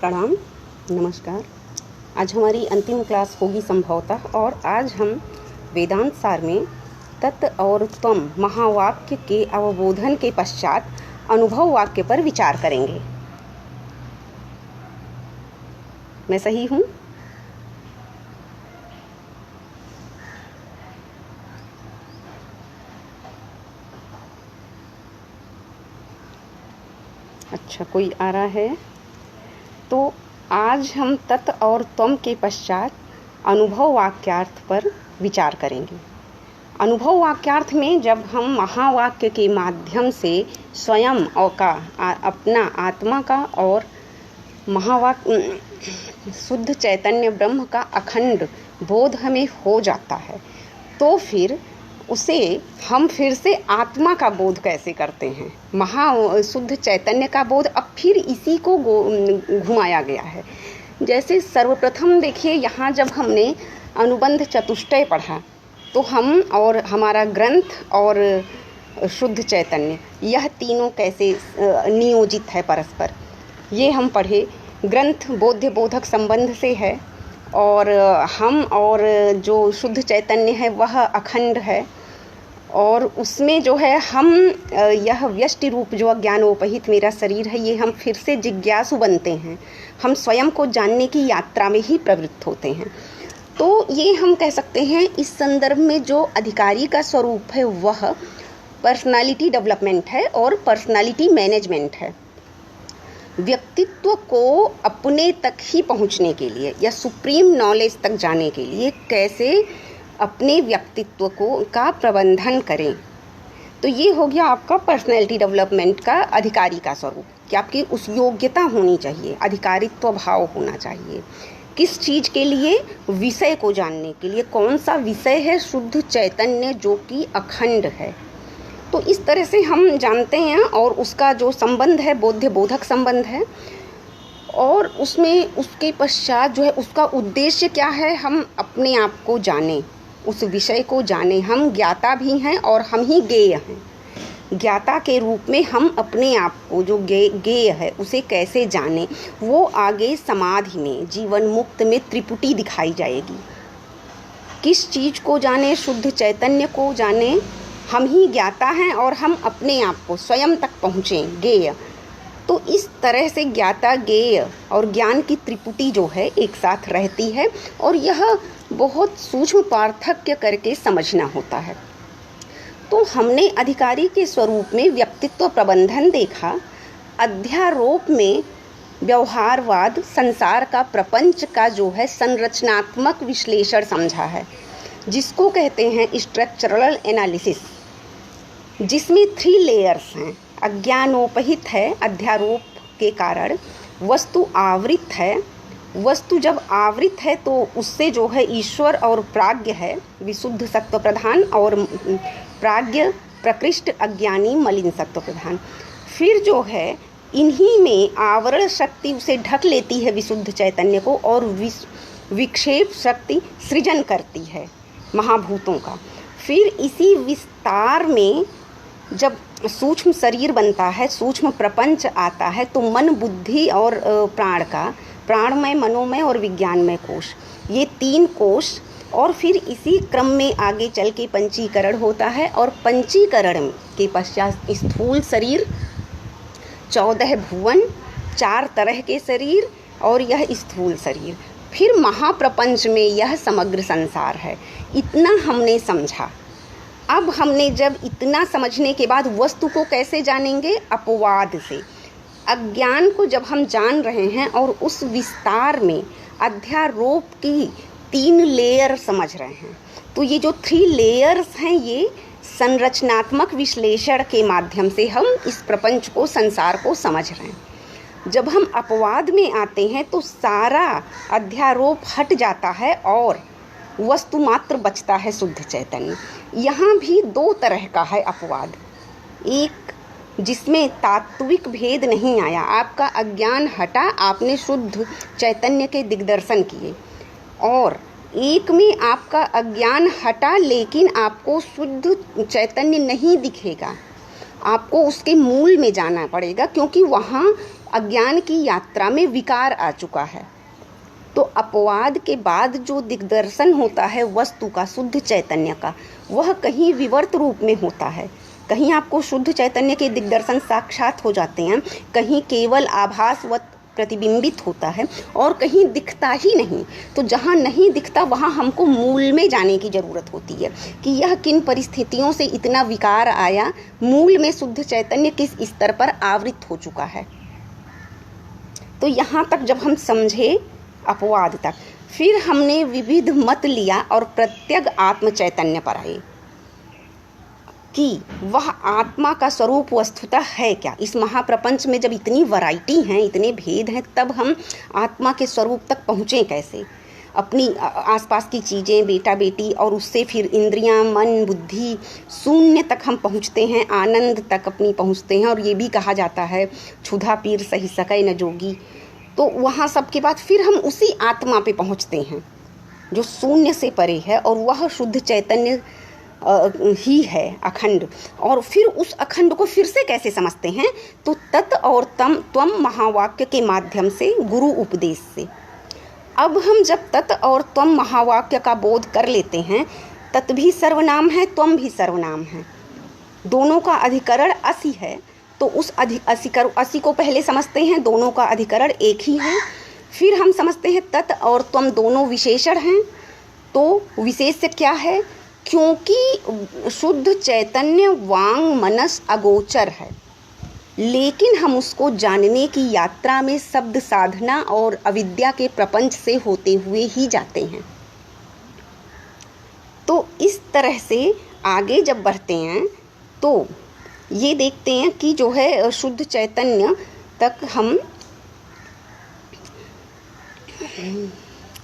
प्रणाम, नमस्कार। आज हमारी अंतिम क्लास होगी संभवतः, और आज हम वेदांत सार में तत् और त्वम महावाक्य के अवबोधन के पश्चात अनुभव वाक्य पर विचार करेंगे। मैं सही हूँ? अच्छा, कोई आ रहा है? तो आज हम तत् और त्वम के पश्चात अनुभव वाक्यार्थ पर विचार करेंगे। अनुभव वाक्यार्थ में जब हम महावाक्य के माध्यम से स्वयं और अपना आत्मा का और महावाक्य शुद्ध चैतन्य ब्रह्म का अखंड बोध हमें हो जाता है, तो फिर उसे हम फिर से आत्मा का बोध कैसे करते हैं, शुद्ध चैतन्य का बोध। अब फिर इसी को घुमाया गया है। जैसे सर्वप्रथम देखिए, यहाँ जब हमने अनुबंध चतुष्टय पढ़ा तो हम और हमारा ग्रंथ और शुद्ध चैतन्य, यह तीनों कैसे नियोजित है परस्पर, ये हम पढ़े। ग्रंथ बोध्य बोधक संबंध से है, और हम और जो शुद्ध चैतन्य है वह अखंड है, और उसमें जो है हम यह व्यष्टि रूप जो अज्ञानोपहित मेरा शरीर है, ये हम फिर से जिज्ञासु बनते हैं। हम स्वयं को जानने की यात्रा में ही प्रवृत्त होते हैं। तो ये हम कह सकते हैं इस संदर्भ में जो अधिकारी का स्वरूप है वह पर्सनालिटी डेवलपमेंट है और पर्सनालिटी मैनेजमेंट है। व्यक्तित्व को अपने तक ही पहुंचने के लिए या सुप्रीम नॉलेज तक जाने के लिए कैसे अपने व्यक्तित्व का प्रबंधन करें, तो ये हो गया आपका पर्सनैलिटी डेवलपमेंट का अधिकारी का स्वरूप, कि आपकी उस योग्यता होनी चाहिए, अधिकारित्व भाव होना चाहिए। किस चीज़ के लिए? विषय को जानने के लिए। कौन सा विषय है? शुद्ध चैतन्य जो कि अखंड है। तो इस तरह से हम जानते हैं, और उसका जो संबंध है बोध्य बोधक संबंध है, और उसमें उसके पश्चात जो है उसका उद्देश्य क्या है, हम अपने आप को जानें, उस विषय को जानें। हम ज्ञाता भी हैं और हम ही ज्ञेय हैं। ज्ञाता के रूप में हम अपने आप को जो ज्ञेय है उसे कैसे जानें, वो आगे समाधि में जीवन मुक्त में त्रिपुटी दिखाई जाएगी। किस चीज़ को जानें? शुद्ध चैतन्य को जानें। हम ही ज्ञाता हैं और हम अपने आप को स्वयं तक पहुँचें, ज्ञेय। तो इस तरह से ज्ञाता, ज्ञेय और ज्ञान की त्रिपुटी जो है एक साथ रहती है, और यह बहुत सूक्ष्म पार्थक्य करके समझना होता है। तो हमने अधिकारी के स्वरूप में व्यक्तित्व प्रबंधन देखा, अध्यारोप में व्यवहारवाद, संसार का, प्रपंच का जो है संरचनात्मक विश्लेषण समझा है, जिसको कहते हैं स्ट्रक्चरल एनालिसिस, जिसमें 3 लेयर्स हैं। अज्ञानोपहित है, अध्यारोप के कारण। वस्तु आवृत है। वस्तु जब आवृत है तो उससे जो है ईश्वर और प्राज्ञ है, विशुद्ध सत्व प्रधान, और प्राज्ञ प्रकृष्ट अज्ञानी मलिन सत्व प्रधान। फिर जो है इन्हीं में आवरण शक्ति उसे ढक लेती है विशुद्ध चैतन्य को, और विक्षेप शक्ति सृजन करती है महाभूतों का। फिर इसी विस्तार में जब सूक्ष्म शरीर बनता है, सूक्ष्म प्रपंच आता है, तो मन, बुद्धि और प्राण का, प्राणमय, मनोमय और विज्ञानमय कोश, ये 3 कोश, और फिर इसी क्रम में आगे चल के पंचीकरण होता है, और पंचीकरण के पश्चात स्थूल शरीर, 14 भुवन, 4 तरह के शरीर, और यह स्थूल शरीर। फिर महाप्रपंच में यह समग्र संसार है। इतना हमने समझा। अब हमने जब इतना समझने के बाद वस्तु को कैसे जानेंगे? अपवाद से। अज्ञान को जब हम जान रहे हैं और उस विस्तार में अध्यारोप की 3 लेयर समझ रहे हैं, तो ये जो 3 लेयर्स हैं, ये संरचनात्मक विश्लेषण के माध्यम से हम इस प्रपंच को, संसार को समझ रहे हैं। जब हम अपवाद में आते हैं तो सारा अध्यारोप हट जाता है और वस्तु मात्र बचता है शुद्ध चैतन्य। यहाँ भी 2 तरह का है अपवाद। एक जिसमें तात्विक भेद नहीं आया, आपका अज्ञान हटा, आपने शुद्ध चैतन्य के दिग्दर्शन किए, और एक में आपका अज्ञान हटा लेकिन आपको शुद्ध चैतन्य नहीं दिखेगा, आपको उसके मूल में जाना पड़ेगा, क्योंकि वहाँ अज्ञान की यात्रा में विकार आ चुका है। तो अपवाद के बाद जो दिग्दर्शन होता है वस्तु का, शुद्ध चैतन्य का, वह कहीं विवर्त रूप में होता है। कहीं आपको शुद्ध चैतन्य के दिग्दर्शन साक्षात हो जाते हैं, कहीं केवल आभासवत प्रतिबिंबित होता है, और कहीं दिखता ही नहीं। तो जहाँ नहीं दिखता वहाँ हमको मूल में जाने की ज़रूरत होती है कि यह किन परिस्थितियों से इतना विकार आया, मूल में शुद्ध चैतन्य किस स्तर पर आवृत हो चुका है। तो यहाँ तक जब हम समझे अपवाद तक, फिर हमने विविध मत लिया और प्रत्यग आत्म चैतन्य पर आए कि वह आत्मा का स्वरूप वस्तुतः है क्या। इस महाप्रपंच में जब इतनी वैरायटी हैं, इतने भेद हैं, तब हम आत्मा के स्वरूप तक पहुँचें कैसे। अपनी आसपास की चीज़ें, बेटा बेटी, और उससे फिर इंद्रियां, मन, बुद्धि, शून्य तक हम पहुँचते हैं, आनंद तक अपनी पहुँचते हैं। और ये भी कहा जाता है क्षुधा पीर सही सकै न जोगी। तो वहाँ सब के बाद फिर हम उसी आत्मा पे पहुँचते हैं जो शून्य से परे है, और वह शुद्ध चैतन्य ही है, अखंड। और फिर उस अखंड को फिर से कैसे समझते हैं, तो तत् और त्वम महावाक्य के माध्यम से, गुरु उपदेश से। अब हम जब तत् और त्वम महावाक्य का बोध कर लेते हैं, तत् भी सर्वनाम है, त्वम भी सर्वनाम है, दोनों का अधिकरण असि है। तो उस असी को पहले समझते हैं, दोनों का अधिकरण एक ही है। फिर हम समझते हैं तत् और त्वम दोनों विशेषण हैं। तो विशेष्य क्या है, क्योंकि शुद्ध चैतन्य वांग मनस अगोचर है, लेकिन हम उसको जानने की यात्रा में शब्द साधना और अविद्या के प्रपंच से होते हुए ही जाते हैं। तो इस तरह से आगे जब बढ़ते हैं तो ये देखते हैं कि जो है शुद्ध चैतन्य तक हम,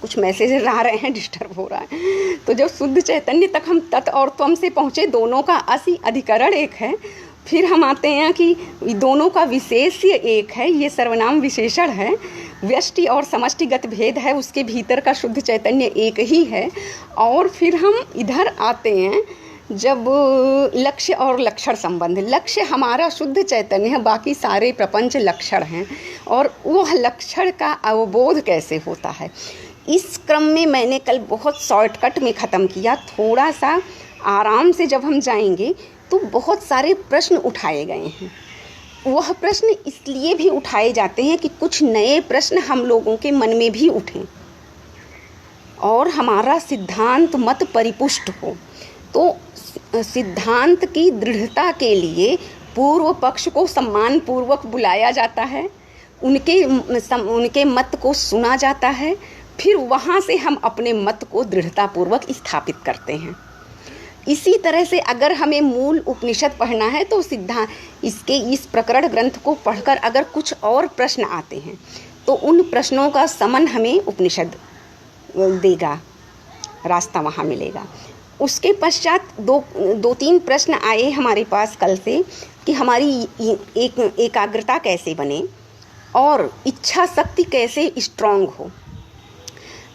कुछ मैसेजेस आ रहे हैं, डिस्टर्ब हो रहा है। तो जब शुद्ध चैतन्य तक हम तत् और त्वम से पहुँचे, दोनों का असि अधिकरण एक है। फिर हम आते हैं कि दोनों का विशेष्य एक है, ये सर्वनाम विशेषण है। व्यष्टि और समष्टिगत भेद है, उसके भीतर का शुद्ध चैतन्य एक ही है। और फिर हम इधर आते हैं जब लक्ष्य और लक्षण संबंध। लक्ष्य हमारा शुद्ध चैतन्य है, बाकी सारे प्रपंच लक्षण हैं, और वह लक्षण का अवबोध कैसे होता है। इस क्रम में मैंने कल बहुत शॉर्टकट में ख़त्म किया। थोड़ा सा आराम से जब हम जाएंगे तो बहुत सारे प्रश्न उठाए गए हैं। वह प्रश्न इसलिए भी उठाए जाते हैं कि कुछ नए प्रश्न हम लोगों के मन में भी उठें और हमारा सिद्धांत मत परिपुष्ट हो। तो सिद्धांत की दृढ़ता के लिए पूर्व पक्ष को सम्मानपूर्वक बुलाया जाता है, उनके मत को सुना जाता है, फिर वहाँ से हम अपने मत को दृढ़तापूर्वक स्थापित करते हैं। इसी तरह से अगर हमें मूल उपनिषद पढ़ना है तो इस प्रकरण ग्रंथ को पढ़कर अगर कुछ और प्रश्न आते हैं तो उन प्रश्नों का समन हमें उपनिषद देगा, रास्ता वहाँ मिलेगा। उसके पश्चात दो तीन प्रश्न आए हमारे पास कल से कि हमारी एकाग्रता कैसे बने और इच्छा शक्ति कैसे स्ट्रांग हो।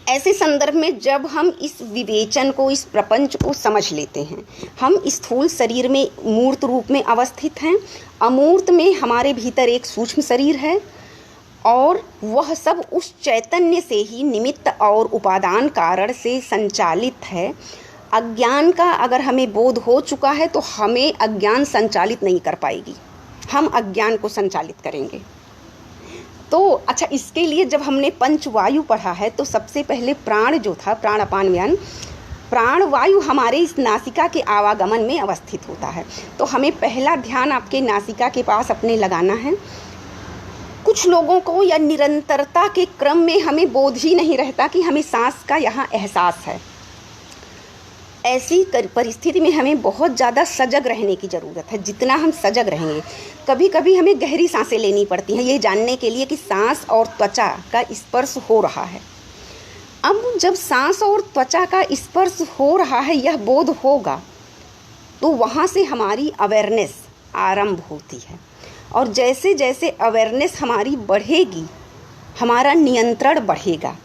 ऐसे संदर्भ में जब हम इस विवेचन को, इस प्रपंच को समझ लेते हैं, हम स्थूल शरीर में मूर्त रूप में अवस्थित हैं, अमूर्त में हमारे भीतर एक सूक्ष्म शरीर है, और वह सब उस चैतन्य से ही निमित्त और उपादान कारण से संचालित है। अज्ञान का अगर हमें बोध हो चुका है तो हमें अज्ञान संचालित नहीं कर पाएगी, हम अज्ञान को संचालित करेंगे। तो अच्छा, इसके लिए जब हमने पंचवायु पढ़ा है तो सबसे पहले प्राण जो था, प्राण अपान व्यान, प्राण वायु हमारे इस नासिका के आवागमन में अवस्थित होता है। तो हमें पहला ध्यान आपके नासिका के पास अपने लगाना है। कुछ लोगों को या निरंतरता के क्रम में हमें बोध ही नहीं रहता कि हमें सांस का यहाँ एहसास है। ऐसी परिस्थिति में हमें बहुत ज़्यादा सजग रहने की ज़रूरत है। जितना हम सजग रहेंगे, कभी कभी हमें गहरी सांसें लेनी पड़ती हैं ये जानने के लिए कि सांस और त्वचा का स्पर्श हो रहा है। अब जब सांस और त्वचा का स्पर्श हो रहा है, यह बोध होगा, तो वहाँ से हमारी अवेयरनेस आरंभ होती है। और जैसे जैसे अवेयरनेस हमारी बढ़ेगी, हमारा नियंत्रण बढ़ेगा।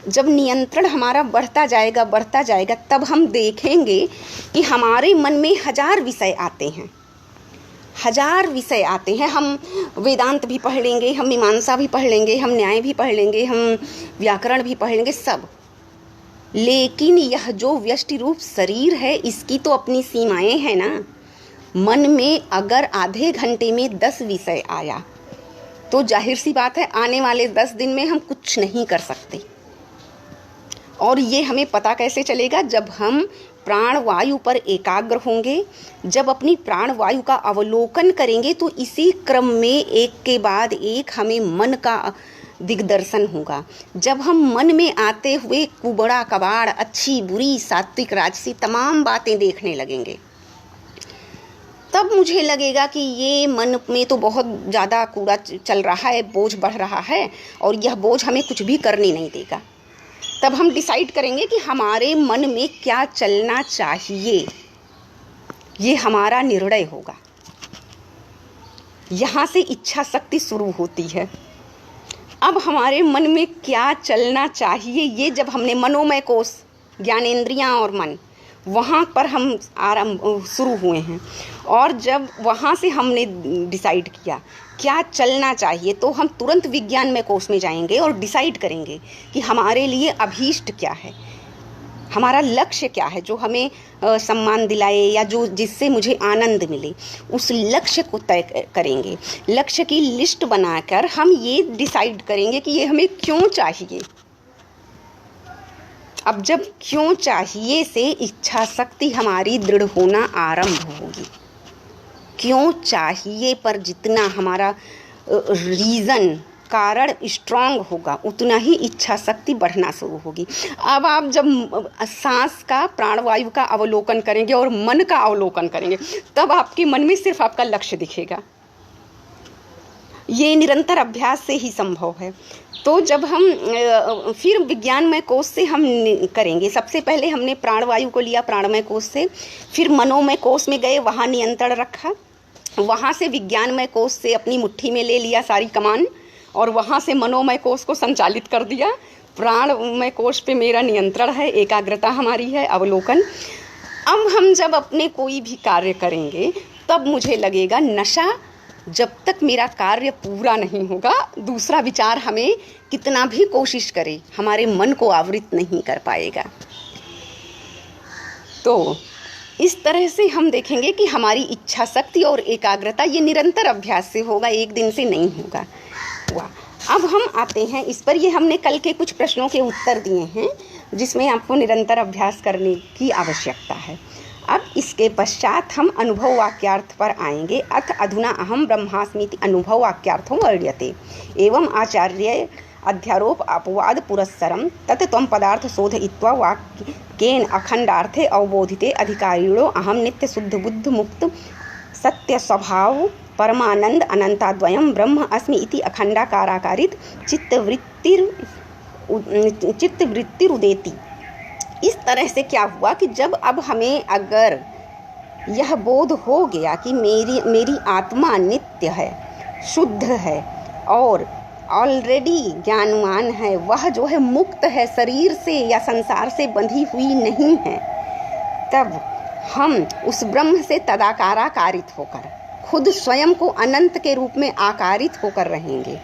जब नियंत्रण हमारा बढ़ता जाएगा तब हम देखेंगे कि हमारे मन में 1000 विषय आते हैं, हजार विषय आते हैं। हम वेदांत भी पढ़ लेंगे, हम मीमांसा भी पढ़ लेंगे, हम न्याय भी पढ़ लेंगे, हम व्याकरण भी पढ़ लेंगे, सब। लेकिन यह जो व्यष्टि रूप शरीर है, इसकी तो अपनी सीमाएं हैं ना। मन में अगर आधे घंटे में 10 विषय आया तो जाहिर सी बात है आने वाले 10 दिन में हम कुछ नहीं कर सकते। और ये हमें पता कैसे चलेगा? जब हम प्राण वायु पर एकाग्र होंगे, जब अपनी प्राण वायु का अवलोकन करेंगे, तो इसी क्रम में एक के बाद एक हमें मन का दिग्दर्शन होगा। जब हम मन में आते हुए कुबड़ा कबाड़, अच्छी बुरी, सात्विक राजसी तमाम बातें देखने लगेंगे, तब मुझे लगेगा कि ये मन में तो बहुत ज़्यादा कूड़ा चल रहा है, बोझ बढ़ रहा है और यह बोझ हमें कुछ भी करने नहीं देगा। तब हम डिसाइड करेंगे कि हमारे मन में क्या चलना चाहिए, ये हमारा निर्णय होगा। यहाँ से इच्छा शक्ति शुरू होती है। अब हमारे मन में क्या चलना चाहिए, ये जब हमने मनोमय कोश, ज्ञानेंद्रियाँ और मन, वहाँ पर हम आरंभ शुरू हुए हैं। और जब वहाँ से हमने डिसाइड किया क्या चलना चाहिए, तो हम तुरंत विज्ञान में कोश में जाएंगे और डिसाइड करेंगे कि हमारे लिए अभीष्ट क्या है, हमारा लक्ष्य क्या है, जो हमें सम्मान दिलाए या जो जिससे मुझे आनंद मिले। उस लक्ष्य को तय करेंगे। लक्ष्य की लिस्ट बनाकर हम ये डिसाइड करेंगे कि ये हमें क्यों चाहिए। अब जब क्यों चाहिए से इच्छा शक्ति हमारी दृढ़ होना आरंभ होगी। क्यों चाहिए पर जितना हमारा रीज़न, कारण स्ट्रांग होगा, उतना ही इच्छा शक्ति बढ़ना शुरू होगी। अब आप जब सांस का, प्राणवायु का अवलोकन करेंगे और मन का अवलोकन करेंगे, तब आपके मन में सिर्फ आपका लक्ष्य दिखेगा। ये निरंतर अभ्यास से ही संभव है। तो जब हम फिर विज्ञानमय कोश से हम करेंगे। सबसे पहले हमने प्राणवायु को लिया प्राणमय कोश से, फिर मनोमय कोश में गए, वहाँ नियंत्रण रखा, वहाँ से विज्ञानमय कोश से अपनी मुट्ठी में ले लिया सारी कमान और वहाँ से मनोमय कोश को संचालित कर दिया। प्राणमय कोश पे मेरा नियंत्रण है, एकाग्रता हमारी है, अवलोकन। अब हम जब अपने कोई भी कार्य करेंगे, तब मुझे लगेगा नशा, जब तक मेरा कार्य पूरा नहीं होगा, दूसरा विचार हमें कितना भी कोशिश करे, हमारे मन को आवृत नहीं कर पाएगा। तो इस तरह से हम देखेंगे कि हमारी इच्छा शक्ति और एकाग्रता ये निरंतर अभ्यास से होगा, एक दिन से नहीं होगा। वाह। अब हम आते हैं इस पर। ये हमने कल के कुछ प्रश्नों के उत्तर दिए हैं जिसमें आपको निरंतर अभ्यास करने की आवश्यकता है। अब इसके पश्चात हम अनुभव वाक्यार्थ पर आएंगे। अथ अधुना अहम ब्रह्मास्मीति अनुभव वाक्यार्थों वर्ण्यते एवं आचार्य अध्यारोप अपवाद पुरस्सरम तत् त्वं पदार्थ शोधयित्वा वाक्येन अखंडार्थे अवबोधिते अधिकारिणो अहम नित्य शुद्ध बुद्ध मुक्त सत्य स्वभाव परमानंद अनंताद्वयं ब्रह्म अस्मि इति अखंडाकाराकारित चित्तवृत्तिरुदेति। इस तरह से क्या हुआ कि जब अब हमें अगर यह बोध हो गया कि मेरी आत्मा नित्य है, शुद्ध है और ऑलरेडी ज्ञानवान है, वह जो है मुक्त है, शरीर से या संसार से बंधी हुई नहीं है, तब हम उस ब्रह्म से तदाकाराकारित होकर खुद स्वयं को अनंत के रूप में आकारित होकर रहेंगे।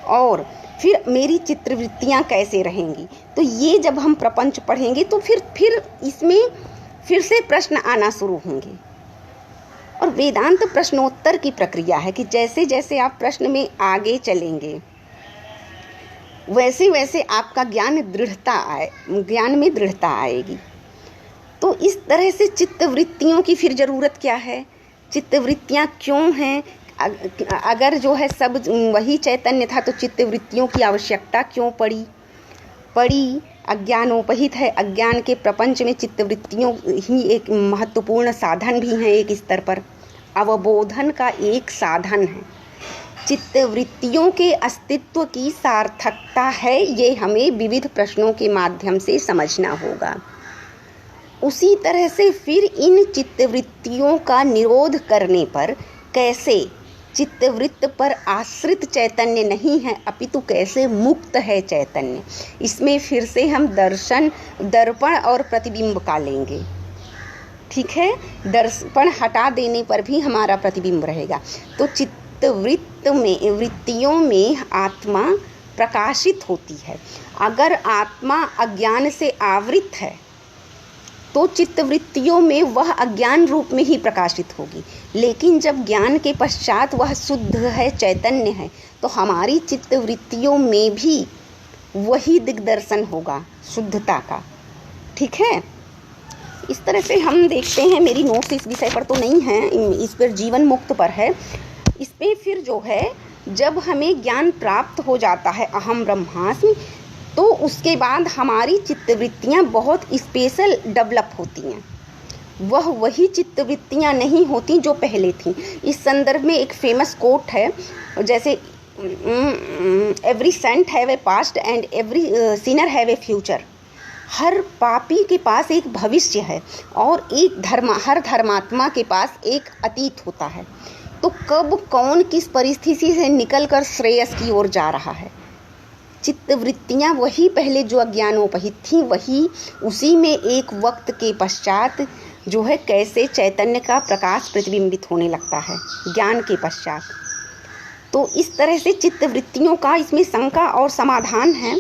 और फिर मेरी चित्रवृत्तियाँ कैसे रहेंगी, तो ये जब हम प्रपंच पढ़ेंगे तो फिर इसमें फिर से प्रश्न आना शुरू होंगे। और वेदांत प्रश्नोत्तर की प्रक्रिया है कि जैसे जैसे आप प्रश्न में आगे चलेंगे, वैसे वैसे आपका ज्ञान में दृढ़ता आएगी। तो इस तरह से चित्तवृत्तियों की फिर ज़रूरत क्या है, चित्तवृत्तियाँ क्यों हैं, अगर जो है सब वही चैतन्य था तो चित्तवृत्तियों की आवश्यकता क्यों पड़ी। अज्ञानोपहित है, अज्ञान के प्रपंच में चित्तवृत्तियों ही एक महत्वपूर्ण साधन भी हैं, एक स्तर पर अवबोधन का एक साधन है। चित्तवृत्तियों के अस्तित्व की सार्थकता है, ये हमें विविध प्रश्नों के माध्यम से समझना होगा। उसी तरह से फिर इन चित्तवृत्तियों का निरोध करने पर कैसे चित्तवृत्त पर आश्रित चैतन्य नहीं है, अपितु कैसे मुक्त है चैतन्य, इसमें फिर से हम दर्पण और प्रतिबिंब का लेंगे। ठीक है, दर्पण हटा देने पर भी हमारा प्रतिबिंब रहेगा। तो वृत्तियों में आत्मा प्रकाशित होती है। अगर आत्मा अज्ञान से आवृत है तो चित्तवृत्तियों में वह अज्ञान रूप में ही प्रकाशित होगी, लेकिन जब ज्ञान के पश्चात वह शुद्ध है, चैतन्य है, तो हमारी चित्तवृत्तियों में भी वही दिग्दर्शन होगा शुद्धता का। ठीक है, इस तरह से हम देखते हैं। मेरी नोट्स इस विषय पर तो नहीं है, इस पर जीवन मुक्त पर है। इस पे फिर जो है, जब हमें ज्ञान प्राप्त हो जाता है अहम ब्रह्मास्मि, तो उसके बाद हमारी चित्तवृत्तियाँ बहुत स्पेशल डेवलप होती हैं। वह वही चित्तवृत्तियाँ नहीं होती जो पहले थीं। इस संदर्भ में एक फेमस कोट है, जैसे every saint have a past and every sinner have a future. हर पापी के पास एक भविष्य है और हर धर्मात्मा के पास एक अतीत होता है। तो कब कौन किस परिस्थिति से निकलकर श्रेयस की ओर जा रहा है। चित्तवृत्तियाँ वही पहले जो अज्ञानोपहित थी, वही उसी में एक वक्त के पश्चात जो है कैसे चैतन्य का प्रकाश प्रतिबिंबित होने लगता है ज्ञान के पश्चात। तो इस तरह से चित्तवृत्तियों का इसमें शंका और समाधान है।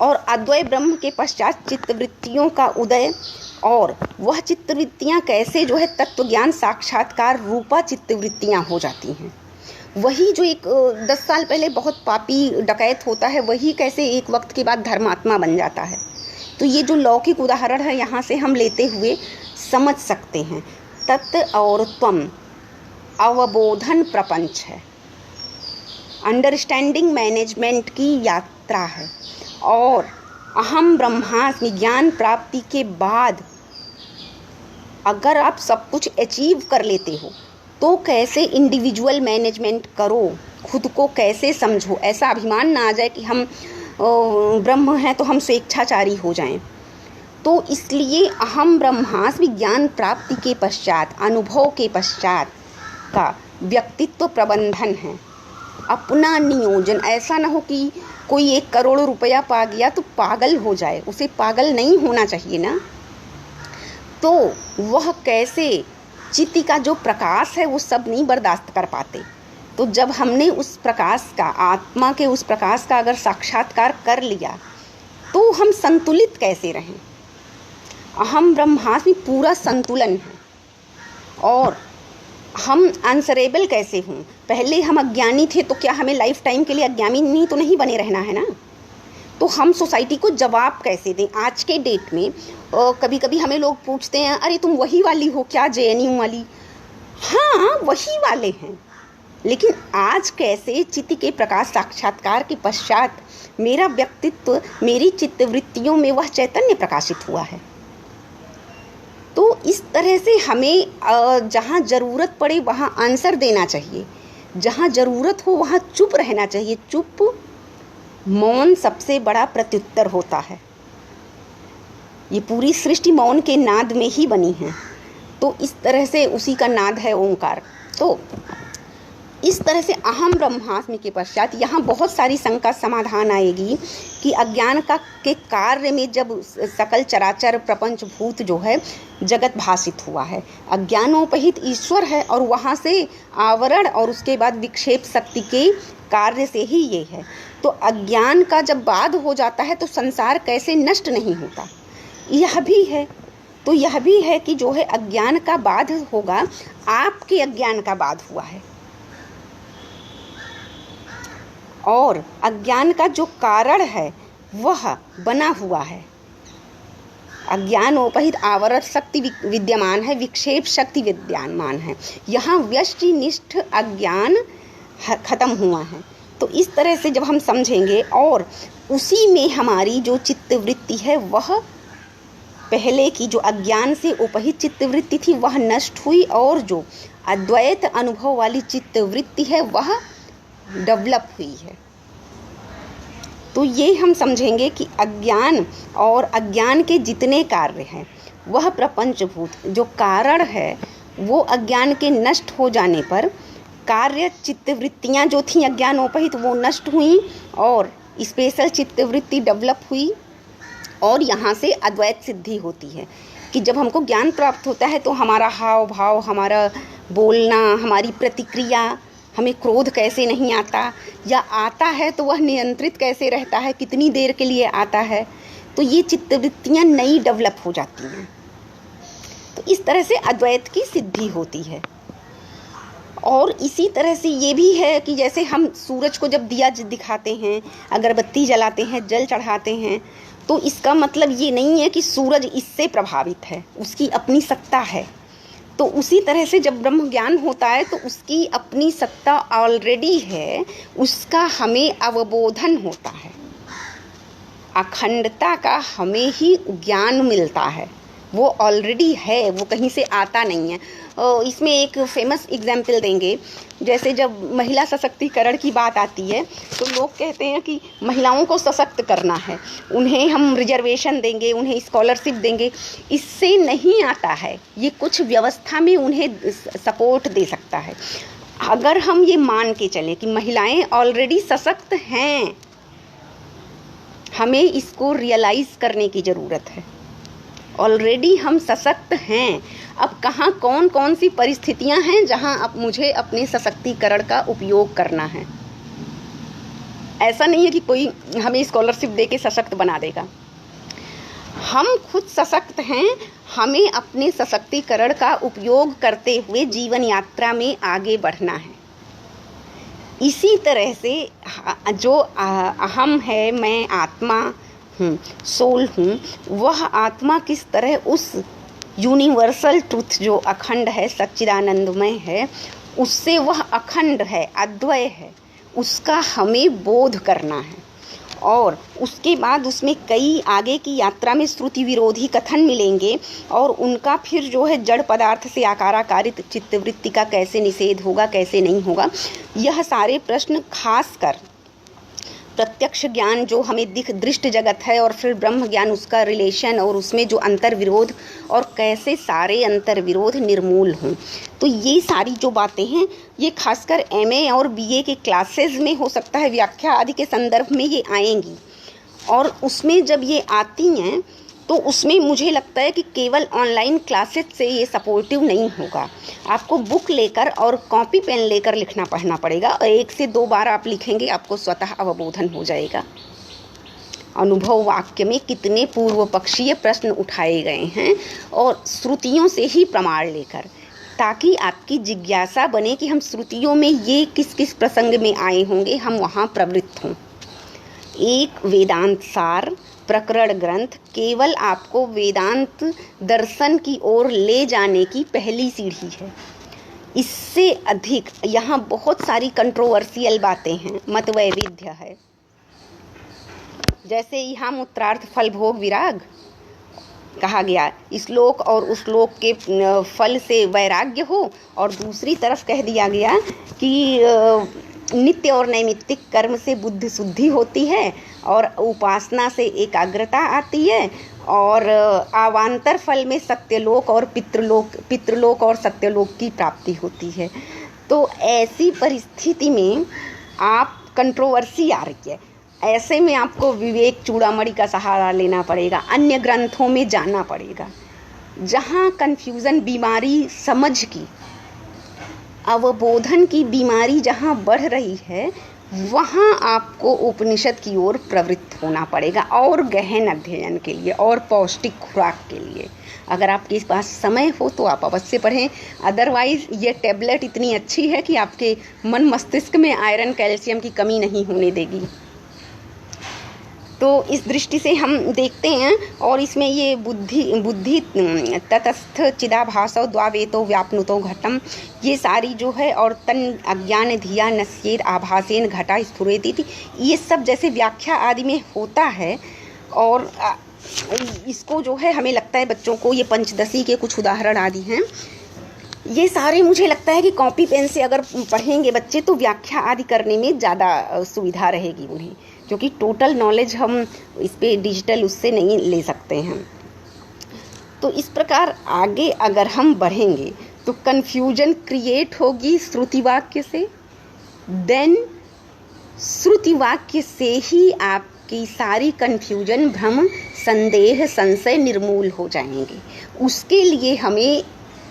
और अद्वय ब्रह्म के पश्चात चित्तवृत्तियों का उदय, और वह चित्तवृत्तियाँ कैसे जो है तत्व ज्ञान साक्षात्कार रूपा चित्तवृत्तियाँ हो जाती हैं। वही जो एक 10 साल पहले बहुत पापी डकैत होता है, वही कैसे एक वक्त के बाद धर्मात्मा बन जाता है। तो ये जो लौकिक उदाहरण है, यहाँ से हम लेते हुए समझ सकते हैं। तत् और त्वम अवबोधन प्रपंच है, अंडरस्टैंडिंग मैनेजमेंट की यात्रा है। और अहम ब्रह्मास्मि ज्ञान प्राप्ति के बाद अगर आप सब कुछ अचीव कर लेते हो, तो कैसे इंडिविजुअल मैनेजमेंट करो, खुद को कैसे समझो। ऐसा अभिमान ना आ जाए कि हम ब्रह्म हैं तो हम स्वेच्छाचारी हो जाएं। तो इसलिए अहम ब्रह्मास्मि ज्ञान प्राप्ति के पश्चात, अनुभव के पश्चात का व्यक्तित्व प्रबंधन है, अपना नियोजन। ऐसा ना हो कि कोई 1 करोड़ रुपया पा गया तो पागल हो जाए, उसे पागल नहीं होना चाहिए ना। तो वह कैसे चित्त का जो प्रकाश है वो सब नहीं बर्दाश्त कर पाते। तो जब हमने उस प्रकाश का, आत्मा के उस प्रकाश का अगर साक्षात्कार कर लिया, तो हम संतुलित कैसे रहें। अहम ब्रह्मास्मि पूरा संतुलन है। और हम आंसरेबल कैसे हों। पहले हम अज्ञानी थे, तो क्या हमें लाइफ टाइम के लिए अज्ञानी तो नहीं बने रहना है ना। तो हम सोसाइटी को जवाब कैसे दें। आज के डेट में कभी कभी हमें लोग पूछते हैं, अरे तुम वही वाली हो क्या, JNU वाली। हाँ, वही वाले हैं, लेकिन आज कैसे चित्त के प्रकाश साक्षात्कार के पश्चात मेरा व्यक्तित्व, मेरी चित्तवृत्तियों में वह चैतन्य प्रकाशित हुआ है। तो इस तरह से हमें जहाँ ज़रूरत पड़े वहाँ आंसर देना चाहिए, जहाँ ज़रूरत हो वहाँ चुप रहना चाहिए। चुप, मौन सबसे बड़ा प्रत्युत्तर होता है। ये पूरी सृष्टि मौन के नाद में ही बनी है। तो इस तरह से उसी का नाद है ओंकार। तो इस तरह से अहम ब्रह्मास्मि के पश्चात यहाँ बहुत सारी शंका समाधान आएगी कि अज्ञान के कार्य में जब सकल चराचर प्रपंच भूत जो है जगत भाषित हुआ है, अज्ञानोपहित ईश्वर है, और वहाँ से आवरण और उसके बाद विक्षेप शक्ति के कार्य से ही ये है। तो अज्ञान का जब बाध हो जाता है तो संसार कैसे नष्ट नहीं होता, यह भी है। तो यह भी है कि जो है अज्ञान का बाध होगा, आपके अज्ञान का बाध हुआ है। और अज्ञान का जो कारण है वह बना हुआ है। अज्ञानोपहित आवरण शक्ति विद्यमान है, विक्षेप शक्ति विद्यमान है। यहाँ व्यष्टिनिष्ठ अज्ञान खत्म हुआ है। तो इस तरह से जब हम समझेंगे, और उसी में हमारी जो चित्तवृत्ति है वह पहले की जो अज्ञान से उपहित चित्तवृत्ति थी वह नष्ट हुई, और जो अद्वैत अनुभव वाली चित्तवृत्ति है वह डेवलप हुई है। तो ये हम समझेंगे कि अज्ञान और अज्ञान के जितने कार्य हैं वह प्रपंचभूत जो कारण है, वो अज्ञान के नष्ट हो जाने पर कार्य चित्तवृत्तियाँ जो थीं अज्ञानोपहित वो नष्ट हुई, और स्पेशल चित्तवृत्ति डेवलप हुई, और यहाँ से अद्वैत सिद्धि होती है। कि जब हमको ज्ञान प्राप्त होता है तो हमारा हाव भाव, हमारा बोलना, हमारी प्रतिक्रिया, हमें क्रोध कैसे नहीं आता, या आता है तो वह नियंत्रित कैसे रहता है, कितनी देर के लिए आता है, तो ये चित्तवृत्तियाँ नई डेवलप हो जाती हैं। तो इस तरह से अद्वैत की सिद्धि होती है। और इसी तरह से ये भी है कि जैसे हम सूरज को जब दिया दिखाते हैं, अगरबत्ती जलाते हैं, जल चढ़ाते हैं, तो इसका मतलब ये नहीं है कि सूरज इससे प्रभावित है, उसकी अपनी सत्ता है। तो उसी तरह से जब ब्रह्म ज्ञान होता है तो उसकी अपनी सत्ता ऑलरेडी है, उसका हमें अवबोधन होता है, अखंडता का हमें ही ज्ञान मिलता है, वो ऑलरेडी है, वो कहीं से आता नहीं है। इसमें एक फेमस एग्जाम्पल देंगे, जैसे जब महिला सशक्तिकरण की बात आती है तो लोग कहते हैं कि महिलाओं को सशक्त करना है, उन्हें हम रिजर्वेशन देंगे, उन्हें स्कॉलरशिप देंगे। इससे नहीं आता है, ये कुछ व्यवस्था में उन्हें सपोर्ट दे सकता है। अगर हम ये मान के चलें कि महिलाएं ऑलरेडी सशक्त हैं, हमें इसको रियलाइज़ करने की ज़रूरत है। ऑलरेडी हम सशक्त हैं। अब कहाँ कौन कौन सी परिस्थितियां हैं जहां अब मुझे अपने सशक्तिकरण का उपयोग करना है। ऐसा नहीं है कि कोई हमें स्कॉलरशिप दे के सशक्त बना देगा। हम खुद सशक्त हैं, हमें अपने सशक्तिकरण का उपयोग करते हुए जीवन यात्रा में आगे बढ़ना है। इसी तरह से जो अहम है, मैं आत्मा हूँ, सोल हूँ, वह आत्मा किस तरह उस यूनिवर्सल ट्रुथ जो अखंड है, सच्चिदानंदमय है, उससे वह अखंड है, अद्वय है, उसका हमें बोध करना है। और उसके बाद उसमें कई आगे की यात्रा में श्रुति विरोधी कथन मिलेंगे और उनका फिर जो है जड़ पदार्थ से आकाराकारित चित्तवृत्ति का कैसे निषेध होगा, कैसे नहीं होगा, यह सारे प्रश्न खासकर प्रत्यक्ष ज्ञान जो हमें दृष्ट जगत है और फिर ब्रह्म ज्ञान, उसका रिलेशन और उसमें जो अंतर विरोध और कैसे सारे अंतर विरोध निर्मूल हों। तो ये सारी जो बातें हैं ये खासकर एमए और बीए के क्लासेस में हो सकता है, व्याख्या आदि के संदर्भ में ये आएंगी। और उसमें जब ये आती हैं तो उसमें मुझे लगता है कि केवल ऑनलाइन क्लासेस से ये सपोर्टिव नहीं होगा। आपको बुक लेकर और कॉपी पेन लेकर लिखना पढ़ना पड़ेगा, और 1 से 2 बार आप लिखेंगे आपको स्वतः अवबोधन हो जाएगा। अनुभव वाक्य में कितने पूर्व पक्षीय प्रश्न उठाए गए हैं और श्रुतियों से ही प्रमाण लेकर, ताकि आपकी जिज्ञासा बने कि हम श्रुतियों में ये किस किस प्रसंग में आए होंगे, हम वहाँ प्रवृत्त हों। एक वेदांत सार प्रकरण ग्रंथ केवल आपको वेदांत दर्शन की ओर ले जाने की पहली सीढ़ी है। इससे अधिक यहाँ बहुत सारी कंट्रोवर्शियल बातें हैं, मत वैविध्य है। जैसे यहाँ मूत्रार्थ फल भोग विराग कहा गया, इस लोक और उस लोक के फल से वैराग्य हो, और दूसरी तरफ कह दिया गया कि नित्य और नैमित्तिक कर्म से बुद्धि शुद्धि होती है और उपासना से एकाग्रता आती है, और अवान्तर फल में सत्यलोक और पितृलोक और सत्यलोक की प्राप्ति होती है। तो ऐसी परिस्थिति में आप कंट्रोवर्सी आ रही है, ऐसे में आपको विवेक चूड़ामणि का सहारा लेना पड़ेगा, अन्य ग्रंथों में जाना पड़ेगा। जहाँ कन्फ्यूज़न, बीमारी समझ की, अवबोधन की बीमारी जहाँ बढ़ रही है, वहाँ आपको उपनिषद की ओर प्रवृत्त होना पड़ेगा, और गहन अध्ययन के लिए और पौष्टिक खुराक के लिए। अगर आपके पास समय हो तो आप अवश्य पढ़ें, अदरवाइज़ ये टैबलेट इतनी अच्छी है कि आपके मन मस्तिष्क में आयरन कैल्शियम की कमी नहीं होने देगी। तो इस दृष्टि से हम देखते हैं, और इसमें ये बुद्धि तटस्थ चिदाभासो द्वावेतो व्याप्नुतो घटम, ये सारी जो है, और तन अज्ञान धिया नश्येद आभासेन घटा स्फुरेति, ये सब जैसे व्याख्या आदि में होता है। और इसको जो है हमें लगता है बच्चों को, ये पंचदशी के कुछ उदाहरण आदि हैं, ये सारे मुझे लगता है कि कॉपी पेन से अगर पढ़ेंगे बच्चे तो व्याख्या आदि करने में ज़्यादा सुविधा रहेगी उन्हें, क्योंकि टोटल नॉलेज हम इस पे डिजिटल उससे नहीं ले सकते हैं। तो इस प्रकार आगे अगर हम बढ़ेंगे तो कन्फ्यूजन क्रिएट होगी श्रुति वाक्य से, देन श्रुति वाक्य से ही आप आपकी सारी कन्फ्यूजन, भ्रम, संदेह, संशय निर्मूल हो जाएंगे। उसके लिए हमें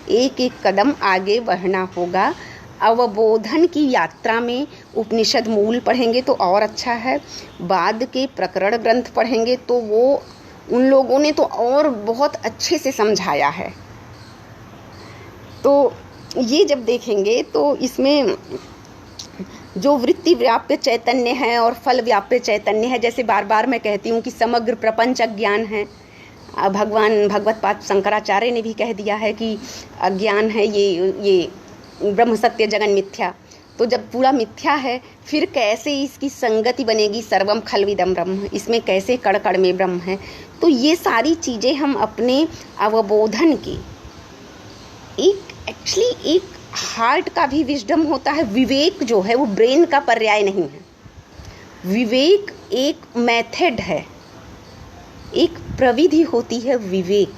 एक एक कदम आगे बढ़ना होगा। अवबोधन की यात्रा में उपनिषद मूल पढ़ेंगे तो और अच्छा है, बाद के प्रकरण ग्रंथ पढ़ेंगे तो वो उन लोगों ने तो और बहुत अच्छे से समझाया है। तो ये जब देखेंगे तो इसमें जो वृत्ति व्याप्य चैतन्य है और फल व्याप्य चैतन्य है, जैसे बार बार मैं कहती हूँ कि समग्र प्रपंच अज्ञान है। भगवान भगवत पाद शंकराचार्य ने भी कह दिया है कि अज्ञान है ये ब्रह्म सत्य जगन मिथ्या। तो जब पूरा मिथ्या है, फिर कैसे इसकी संगति बनेगी? सर्वम खलविदम ब्रह्म, इसमें कैसे कण कण में ब्रह्म है? तो ये सारी चीज़ें हम अपने अवबोधन की एक्चुअली एक हार्ट का भी विजडम होता है। विवेक जो है वो ब्रेन का पर्याय नहीं है। विवेक एक मेथड है, एक प्रविधि होती है विवेक।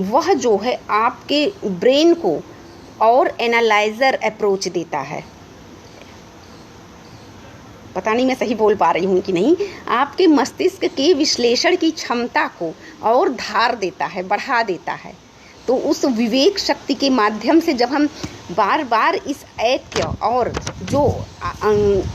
वह जो है आपके ब्रेन को और एनालाइजर अप्रोच देता है। पता नहीं मैं सही बोल पा रही हूँ कि नहीं। आपके मस्तिष्क के विश्लेषण की क्षमता को और धार देता है, बढ़ा देता है। तो उस विवेक शक्ति के माध्यम से जब हम बार बार इस ऐक्य और जो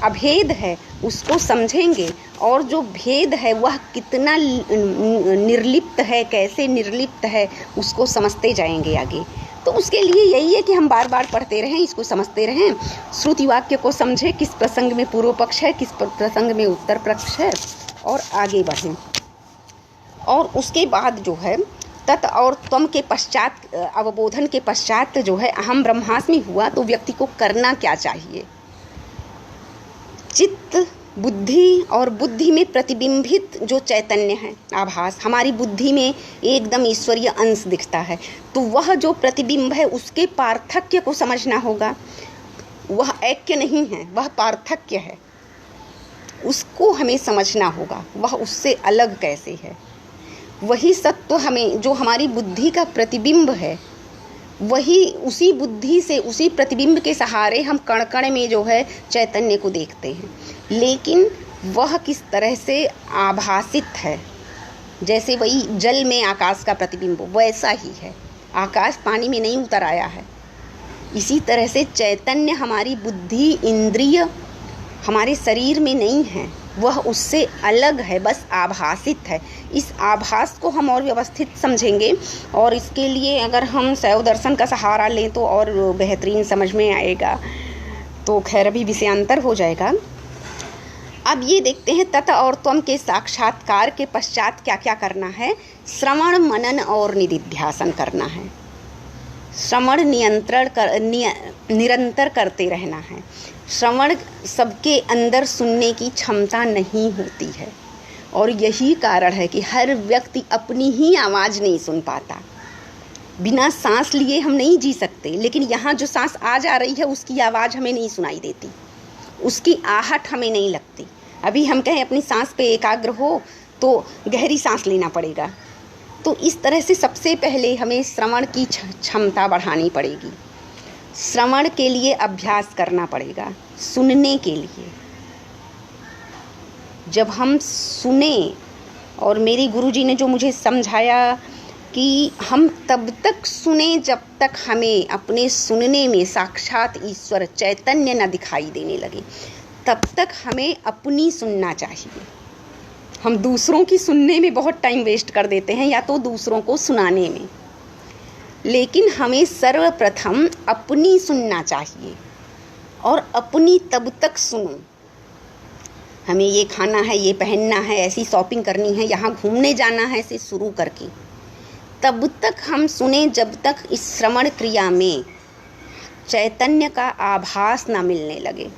अभेद है उसको समझेंगे, और जो भेद है वह कितना निर्लिप्त है, कैसे निर्लिप्त है, उसको समझते जाएंगे आगे। तो उसके लिए यही है कि हम बार बार पढ़ते रहें, इसको समझते रहें, श्रुति वाक्य को समझें, किस प्रसंग में पूर्व पक्ष है, किस प्रसंग में उत्तर पक्ष है, और आगे बढ़ें। और उसके बाद जो है तत् और त्वम के पश्चात, अवबोधन के पश्चात जो है अहम ब्रह्मास्मि हुआ, तो व्यक्ति को करना क्या चाहिए? चित्त, बुद्धि और बुद्धि में प्रतिबिंबित जो चैतन्य है, आभास, हमारी बुद्धि में एकदम ईश्वरीय अंश दिखता है, तो वह जो प्रतिबिंब है उसके पार्थक्य को समझना होगा। वह ऐक्य नहीं है, वह पार्थक्य है, उसको हमें समझना होगा। वह उससे अलग कैसे है? वही सत्व हमें, जो हमारी बुद्धि का प्रतिबिंब है, वही उसी बुद्धि से, उसी प्रतिबिंब के सहारे हम कण कण में जो है चैतन्य को देखते हैं। लेकिन वह किस तरह से आभासित है, जैसे वही जल में आकाश का प्रतिबिंब वैसा ही है। आकाश पानी में नहीं उतर आया है। इसी तरह से चैतन्य हमारी बुद्धि, इंद्रिय हमारे शरीर में नहीं है, वह उससे अलग है, बस आभासित है। इस आभास को हम और व्यवस्थित समझेंगे, और इसके लिए अगर हम शैव दर्शन का सहारा लें तो और बेहतरीन समझ में आएगा। तो खैर अभी विषयांतर हो जाएगा। अब ये देखते हैं तत् और त्वम के साक्षात्कार के पश्चात क्या क्या करना है। श्रवण, मनन और निदिध्यासन करना है। श्रवण निरंतर करते रहना है। श्रवण सबके अंदर सुनने की क्षमता नहीं होती है, और यही कारण है कि हर व्यक्ति अपनी ही आवाज़ नहीं सुन पाता। बिना सांस लिए हम नहीं जी सकते, लेकिन यहाँ जो सांस आ जा रही है उसकी आवाज़ हमें नहीं सुनाई देती, उसकी आहट हमें नहीं लगती। अभी हम कहें अपनी सांस पे एकाग्र हो तो गहरी सांस लेना पड़ेगा। तो इस तरह से सबसे पहले हमें श्रवण की क्षमता बढ़ानी पड़ेगी। श्रवण के लिए अभ्यास करना पड़ेगा। सुनने के लिए जब हम सुने, और मेरी गुरुजी ने जो मुझे समझाया कि हम तब तक सुने जब तक हमें अपने सुनने में साक्षात ईश्वर चैतन्य न दिखाई देने लगे, तब तक हमें अपनी सुनना चाहिए। हम दूसरों की सुनने में बहुत टाइम वेस्ट कर देते हैं, या तो दूसरों को सुनाने में, लेकिन हमें सर्वप्रथम अपनी सुनना चाहिए। और अपनी तब तक सुनो। हमें ये खाना है, ये पहनना है, ऐसी शॉपिंग करनी है, यहाँ घूमने जाना है से शुरू करके तब तक हम सुने जब तक इस श्रवण क्रिया में चैतन्य का आभास ना मिलने लगे,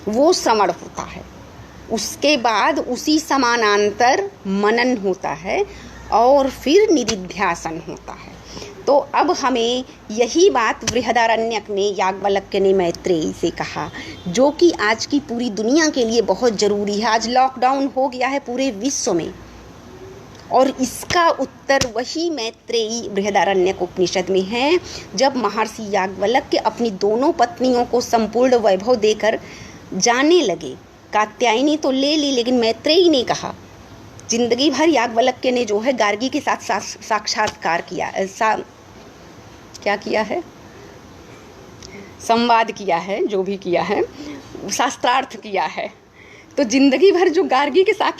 वो श्रवण होता है। उसके बाद उसी समानांतर मनन होता है, और फिर निदिध्यासन होता है। तो अब हमें यही बात बृहदारण्यक में याज्ञवल्क्य ने मैत्रेयी से कहा, जो कि आज की पूरी दुनिया के लिए बहुत ज़रूरी है। आज लॉकडाउन हो गया है पूरे विश्व में, और इसका उत्तर वही मैत्रेयी बृहदारण्यक उपनिषद में है, जब महर्षि याज्ञवल्क्य अपनी दोनों पत्नियों को संपूर्ण वैभव देकर जाने लगे कात्यायनी तो ले ली, लेकिन मैत्रेयी ने कहा। जिंदगी भर याज्ञवल्क्य ने जो है गार्गी के साथ साक्षात्कार किया, क्या किया है, संवाद किया है, जो भी किया है, शास्त्रार्थ किया है। तो जिंदगी भर जो गार्गी के साथ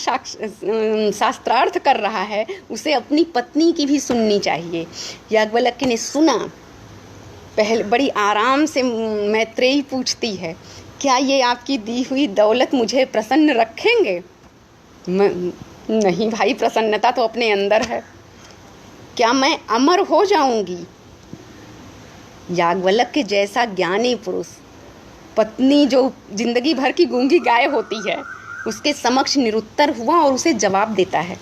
शास्त्रार्थ कर रहा है, उसे अपनी पत्नी की भी सुननी चाहिए। याज्ञवल्क्य ने सुना। पहले बड़ी आराम से मैत्रेयी पूछती है, क्या ये आपकी दी हुई दौलत मुझे प्रसन्न रखेंगे? नहीं भाई, प्रसन्नता तो अपने अंदर है। क्या मैं अमर हो जाऊंगी? याज्ञवल्क्य जैसा ज्ञानी पुरुष, पत्नी जो जिंदगी भर की गूंगी गाय होती है, उसके समक्ष निरुत्तर हुआ और उसे जवाब देता है।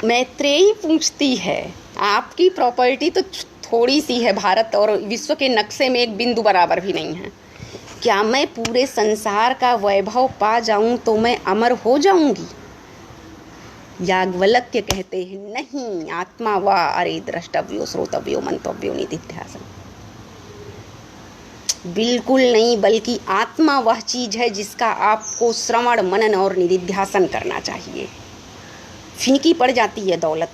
मैत्रेयी पूछती है, आपकी प्रॉपर्टी तो थोड़ी सी है, भारत और विश्व के नक्शे में एक बिंदु बराबर भी नहीं है। क्या मैं पूरे संसार का वैभव पा जाऊं तो मैं अमर हो जाऊंगी? याज्ञवल्क्य कहते हैं, नहीं, आत्मा वा अरे द्रष्टव्यो श्रोतव्यो मंतव्यो निदिध्यासन। बिल्कुल नहीं, बल्कि आत्मा वह चीज है जिसका आपको श्रवण, मनन और निदिध्यासन करना चाहिए। फीकी पड़ जाती है दौलत।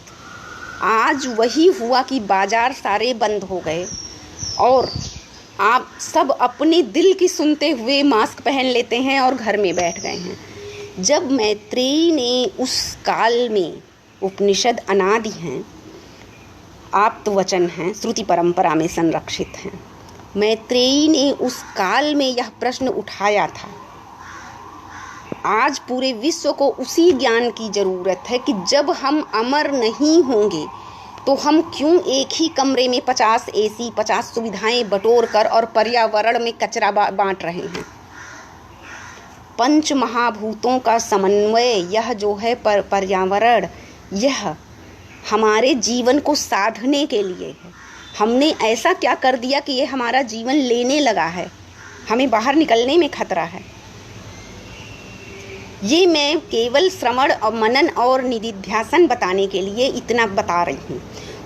आज वही हुआ कि बाजार सारे बंद हो गए और आप सब अपने दिल की सुनते हुए मास्क पहन लेते हैं और घर में बैठ गए हैं। जब मैत्रेयी ने उस काल में, उपनिषद अनादि हैं, आप्तवचन हैं, श्रुति परंपरा में संरक्षित हैं, मैत्रेयी ने उस काल में यह प्रश्न उठाया था। आज पूरे विश्व को उसी ज्ञान की ज़रूरत है कि जब हम अमर नहीं होंगे तो हम क्यों एक ही कमरे में 50 AC, 50 सुविधाएं बटोर कर और पर्यावरण में कचरा बांट रहे हैं। पंच महाभूतों का समन्वय, यह जो है पर्यावरण, यह हमारे जीवन को साधने के लिए है। हमने ऐसा क्या कर दिया कि ये हमारा जीवन लेने लगा है, हमें बाहर निकलने में खतरा है। ये मैं केवल श्रवण और मनन और निदिध्यासन बताने के लिए इतना बता रही हूँ।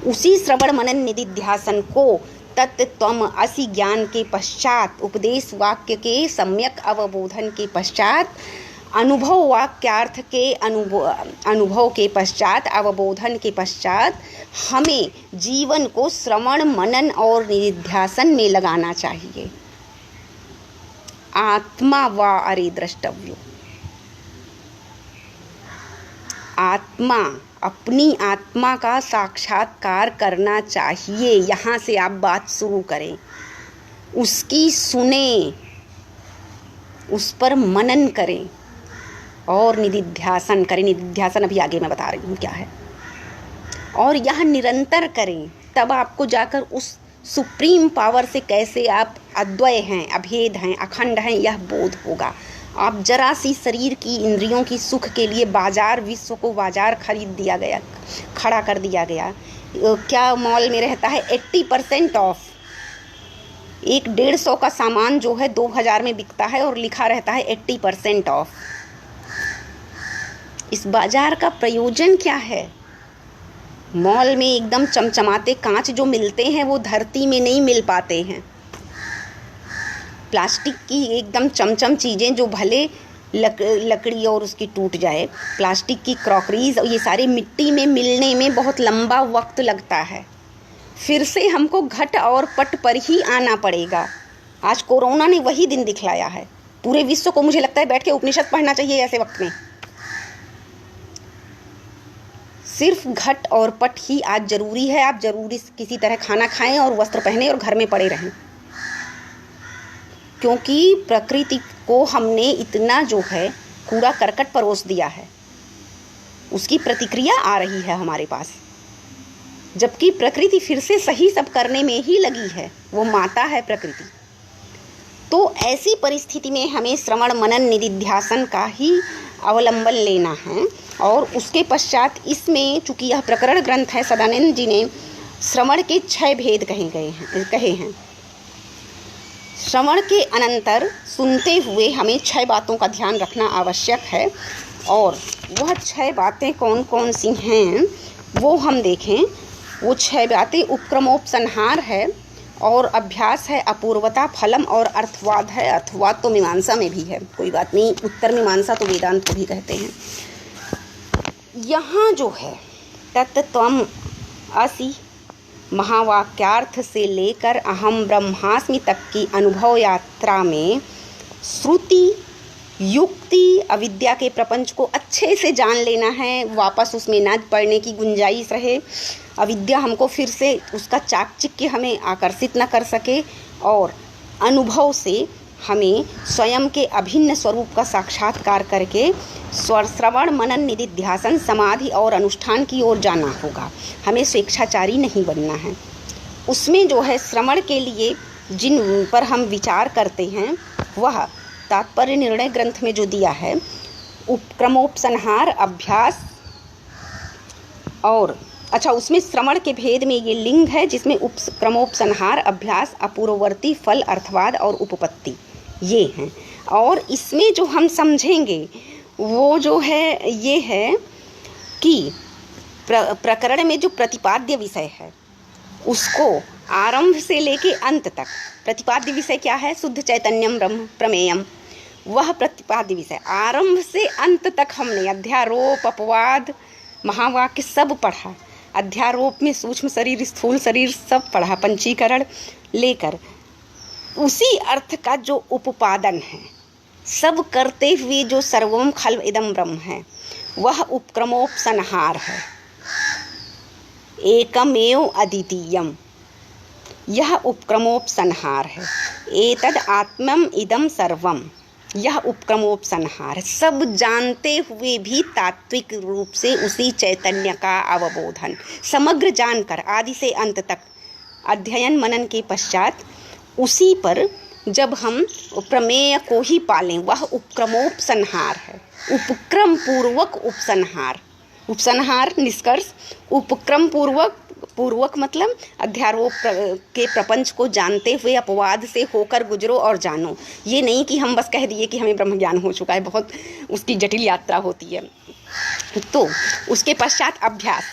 उसी श्रवण मनन निदिध्यासन को तत्त्वम असि ज्ञान के पश्चात, उपदेश वाक्य के सम्यक अवबोधन के पश्चात, अनुभव वाक्यार्थ के अनुभव के पश्चात, अवबोधन के पश्चात हमें जीवन को श्रवण मनन और निदिध्यासन में लगाना चाहिए। आत्मा वा अरे द्रष्टव्यो, आत्मा, अपनी आत्मा का साक्षात्कार करना चाहिए। यहाँ से आप बात शुरू करें, उसकी सुने, उस पर मनन करें और निदिध्यासन करें। निदिध्यासन अभी आगे मैं बता रही हूँ क्या है, और यह निरंतर करें। तब आपको जाकर उस सुप्रीम पावर से कैसे आप अद्वय हैं, अभेद हैं, अखंड हैं, यह बोध होगा। आप जरा सी शरीर की इंद्रियों की सुख के लिए बाजार, विश्व को बाजार खरीद दिया गया, खड़ा कर दिया गया। क्या मॉल में रहता है 80% ऑफ। एक 150 का सामान जो है 2000 में बिकता है और लिखा रहता है 80% ऑफ। इस बाजार का प्रयोजन क्या है? मॉल में एकदम चमचमाते कांच जो मिलते हैं वो धरती में नहीं मिल पाते हैं। प्लास्टिक की एकदम चमचम चीज़ें जो भले लकड़ी और उसकी टूट जाए, प्लास्टिक की क्रॉकरीज और ये सारी मिट्टी में मिलने में बहुत लंबा वक्त लगता है। फिर से हमको घट और पट पर ही आना पड़ेगा। आज कोरोना ने वही दिन दिखलाया है। पूरे विश्व को मुझे लगता है बैठ के उपनिषद पढ़ना चाहिए ऐसे वक्त में। सिर्फ घट और पट ही आज ज़रूरी है। आप ज़रूरी किसी तरह खाना खाएं और वस्त्र पहने और घर में पड़े रहें, क्योंकि प्रकृति को हमने इतना जो है कूड़ा करकट परोस दिया है, उसकी प्रतिक्रिया आ रही है हमारे पास। जबकि प्रकृति फिर से सही सब करने में ही लगी है, वो माता है प्रकृति। तो ऐसी परिस्थिति में हमें श्रवण मनन निदिध्यासन का ही अवलंबन लेना है। और उसके पश्चात इसमें, चूँकि यह प्रकरण ग्रंथ है, सदानंद जी ने श्रवण के 6 भेद कहे हैं। श्रवण के अनंतर सुनते हुए हमें 6 बातों का ध्यान रखना आवश्यक है। और वह 6 बातें कौन कौन सी हैं वो हम देखें। वो 6 बातें उपक्रमोपसंहार है, और अभ्यास है अपूर्वता, फलम और अर्थवाद है। अर्थवाद तो मीमांसा में भी है, कोई बात नहीं, उत्तर मीमांसा तो वेदांत को भी कहते हैं। यहाँ जो है तत् त्वम असि महावाक्यार्थ से लेकर अहम ब्रह्मास्मि तक की अनुभव यात्रा में श्रुति, युक्ति, अविद्या के प्रपंच को अच्छे से जान लेना है, वापस उसमें न पड़ने की गुंजाइश रहे, अविद्या हमको फिर से उसका चाकचिक्य हमें आकर्षित न कर सके, और अनुभव से हमें स्वयं के अभिन्न स्वरूप का साक्षात्कार करके श्रवण, मनन, निधिध्यासन, समाधि और अनुष्ठान की ओर जाना होगा। हमें स्वेच्छाचारी नहीं बनना है। उसमें जो है श्रवण के लिए जिन पर हम विचार करते हैं वह तात्पर्य निर्णय ग्रंथ में जो दिया है, उपक्रमोपसंहार, अभ्यास और उसमें श्रवण के भेद में ये लिंग है जिसमें उपक्रमोपसंहार, अभ्यास, अपूर्ववर्ती, फल, अर्थवाद और उपपत्ति ये हैं। और इसमें जो हम समझेंगे वो जो है ये है कि प्रकरण में जो प्रतिपाद्य विषय है उसको आरंभ से लेके अंत तक, प्रतिपाद्य विषय क्या है? शुद्ध चैतन्यम ब्रह्म प्रमेयम, वह प्रतिपाद्य विषय आरंभ से अंत तक हमने अध्यारोप, अपवाद, महावाक्य सब पढ़ा। अध्यारोप में सूक्ष्म शरीर, स्थूल शरीर सब पढ़ा, पंचीकरण लेकर उसी अर्थ का जो उपादन है सब करते हुए जो सर्वम खल्व इदम ब्रह्म है वह उपक्रमोपसंहार है। एकमेव अद्वितीयम, यह उपक्रमोपसंहार है। एतद आत्मम इदम सर्वम, यह उपक्रमोपसंहार है। सब जानते हुए भी तात्विक रूप से उसी चैतन्य का अवबोधन, समग्र जानकर आदि से अंत तक अध्ययन मनन के पश्चात उसी पर जब हम प्रमेय को ही पालें, वह उपक्रमोपसंहार है। उपक्रम पूर्वक उपसंहार, उपसंहार निष्कर्ष, उपक्रम पूर्वक मतलब अध्यारोप के प्रपंच को जानते हुए अपवाद से होकर गुजरो और जानो। ये नहीं कि हम बस कह दिए कि हमें ब्रह्म ज्ञान हो चुका है, बहुत उसकी जटिल यात्रा होती है। तो उसके पश्चात अभ्यास,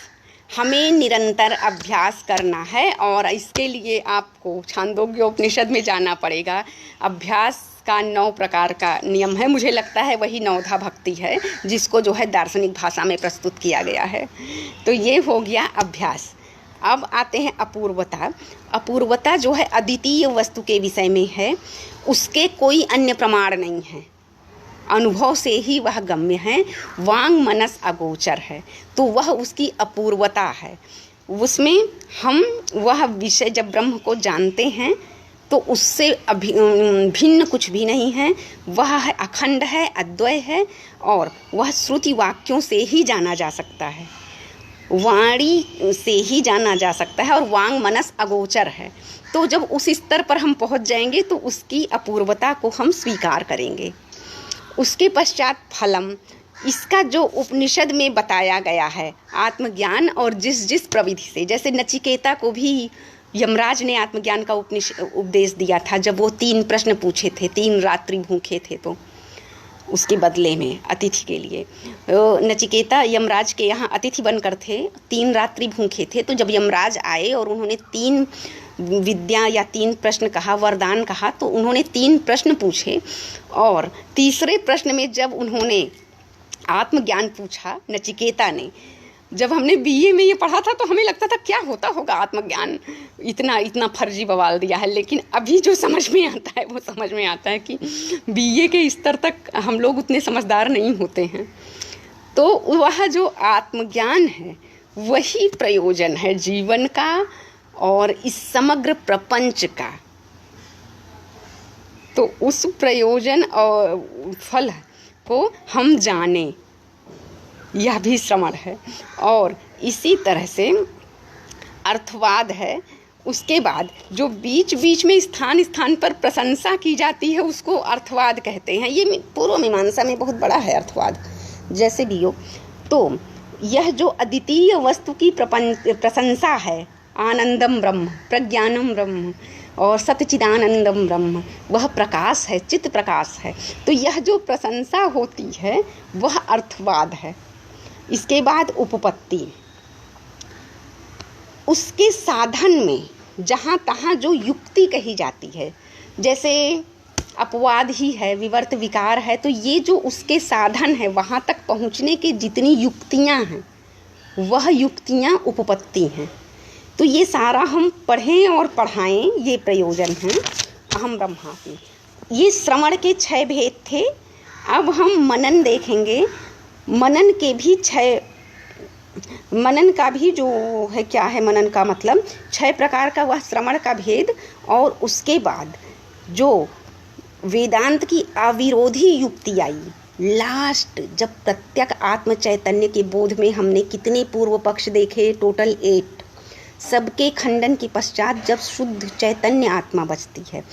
हमें निरंतर अभ्यास करना है और इसके लिए आपको छांदोग्योपनिषद में जाना पड़ेगा। अभ्यास का 9 प्रकार का नियम है, मुझे लगता है वही नवधा भक्ति है जिसको जो है दार्शनिक भाषा में प्रस्तुत किया गया है। तो ये हो गया अभ्यास। अब आते हैं अपूर्वता। अपूर्वता जो है अद्वितीय वस्तु के विषय में है, उसके कोई अन्य प्रमाण नहीं है, अनुभव से ही वह गम्य है, वांग मनस अगोचर है, तो वह उसकी अपूर्वता है। उसमें हम वह विषय जब ब्रह्म को जानते हैं तो उससे भिन्न कुछ भी नहीं है, वह है अखंड है, अद्वय है और वह श्रुति वाक्यों से ही जाना जा सकता है, वाणी से ही जाना जा सकता है और वांग मनस अगोचर है। तो जब उस स्तर पर हम पहुंच जाएंगे तो उसकी अपूर्वता को हम स्वीकार करेंगे। उसके पश्चात फलम, इसका जो उपनिषद में बताया गया है आत्मज्ञान और जिस प्रविधि से, जैसे नचिकेता को भी यमराज ने आत्मज्ञान का उपदेश दिया था जब वो 3 प्रश्न पूछे थे, 3 रात्रि भूखे थे, तो उसके बदले में अतिथि के लिए नचिकेता यमराज के यहाँ अतिथि बनकर थे, 3 रात्रि भूखे थे। तो जब यमराज आए और उन्होंने 3 विद्या या 3 प्रश्न कहा, वरदान कहा, तो उन्होंने 3 प्रश्न पूछे और तीसरे प्रश्न में जब उन्होंने आत्मज्ञान पूछा नचिकेता ने, जब हमने बीए में ये पढ़ा था तो हमें लगता था क्या होता होगा आत्मज्ञान, इतना फर्जी बवाल दिया है, लेकिन अभी जो समझ में आता है वो समझ में आता है कि बीए के स्तर तक हम लोग उतने समझदार नहीं होते हैं। तो वह जो आत्मज्ञान है वही प्रयोजन है जीवन का और इस समग्र प्रपंच का। तो उस प्रयोजन और फल को हम जाने, यह भी श्रवण है। और इसी तरह से अर्थवाद है। उसके बाद जो बीच बीच में स्थान पर प्रशंसा की जाती है उसको अर्थवाद कहते हैं। ये पूर्व मीमांसा में बहुत बड़ा है अर्थवाद, जैसे भी हो। तो यह जो अद्वितीय वस्तु की प्रशंसा है, आनंदम ब्रह्म, प्रज्ञानम ब्रह्म और सच्चिदानंदम ब्रह्म, वह प्रकाश है, चित्त प्रकाश है। तो यह जो प्रशंसा होती है वह अर्थवाद है। इसके बाद उपपत्ति, उसके साधन में जहाँ तहाँ जो युक्ति कही जाती है, जैसे अपवाद ही है, विवर्त विकार है, तो ये जो उसके साधन है वहाँ तक पहुँचने की जितनी युक्तियाँ हैं वह युक्तियाँ उपपत्ति हैं। तो ये सारा हम पढ़ें और पढ़ाएं, ये प्रयोजन है अहम ब्रह्मास्मि। ये श्रवण के 6 भेद थे। अब हम मनन देखेंगे। मनन के भी 6, मनन का भी जो है, क्या है मनन का मतलब, 6 प्रकार का वह श्रवण का भेद, और उसके बाद जो वेदांत की अविरोधी युक्ति आई, लास्ट जब प्रत्यक आत्म चैतन्य के बोध में हमने कितने पूर्व पक्ष देखे, टोटल 8, सबके खंडन के पश्चात जब शुद्ध चैतन्य आत्मा बचती है,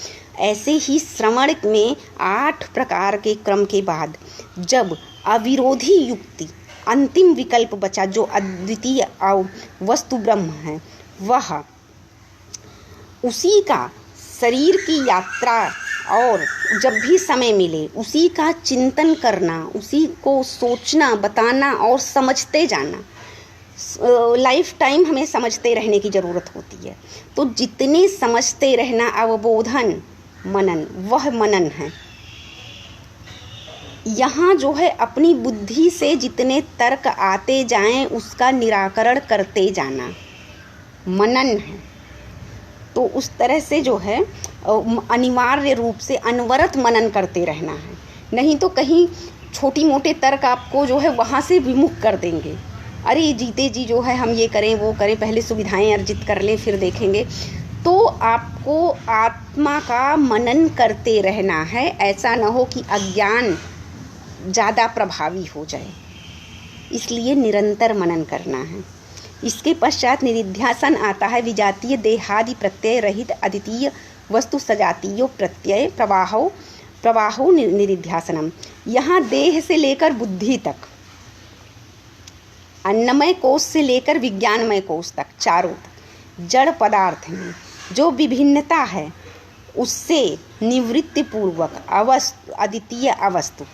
ऐसे ही श्रवण में 8 प्रकार के क्रम के बाद जब अविरोधी युक्ति, अंतिम विकल्प बचा जो अद्वितीय वस्तु ब्रह्म है, वह उसी का शरीर की यात्रा, और जब भी समय मिले उसी का चिंतन करना, उसी को सोचना, बताना और समझते जाना। लाइफ टाइम हमें समझते रहने की ज़रूरत होती है। तो जितने समझते रहना, अवबोधन, मनन, वह मनन है। यहाँ जो है अपनी बुद्धि से जितने तर्क आते जाएं उसका निराकरण करते जाना, मनन है। तो उस तरह से जो है अनिवार्य रूप से अनवरत मनन करते रहना है, नहीं तो कहीं छोटी मोटे तर्क आपको जो है वहाँ से विमुख कर देंगे। अरे जीते जी जो है हम ये करें वो करें, पहले सुविधाएं अर्जित कर लें फिर देखेंगे। तो आपको आत्मा का मनन करते रहना है, ऐसा न हो कि अज्ञान ज़्यादा प्रभावी हो जाए, इसलिए निरंतर मनन करना है। इसके पश्चात निरिध्यासन आता है, विजातीय देहादि प्रत्यय रहित अद्वितीय वस्तु सजातीयो प्रत्यय प्रवाहो निरिध्यासनम। यहाँ देह से लेकर बुद्धि तक, अन्नमय कोश से लेकर विज्ञानमय कोश तक, चारों तक जड़ पदार्थ में जो विभिन्नता है उससे निवृत्ति पूर्वक अद्वितीय अवस्तु।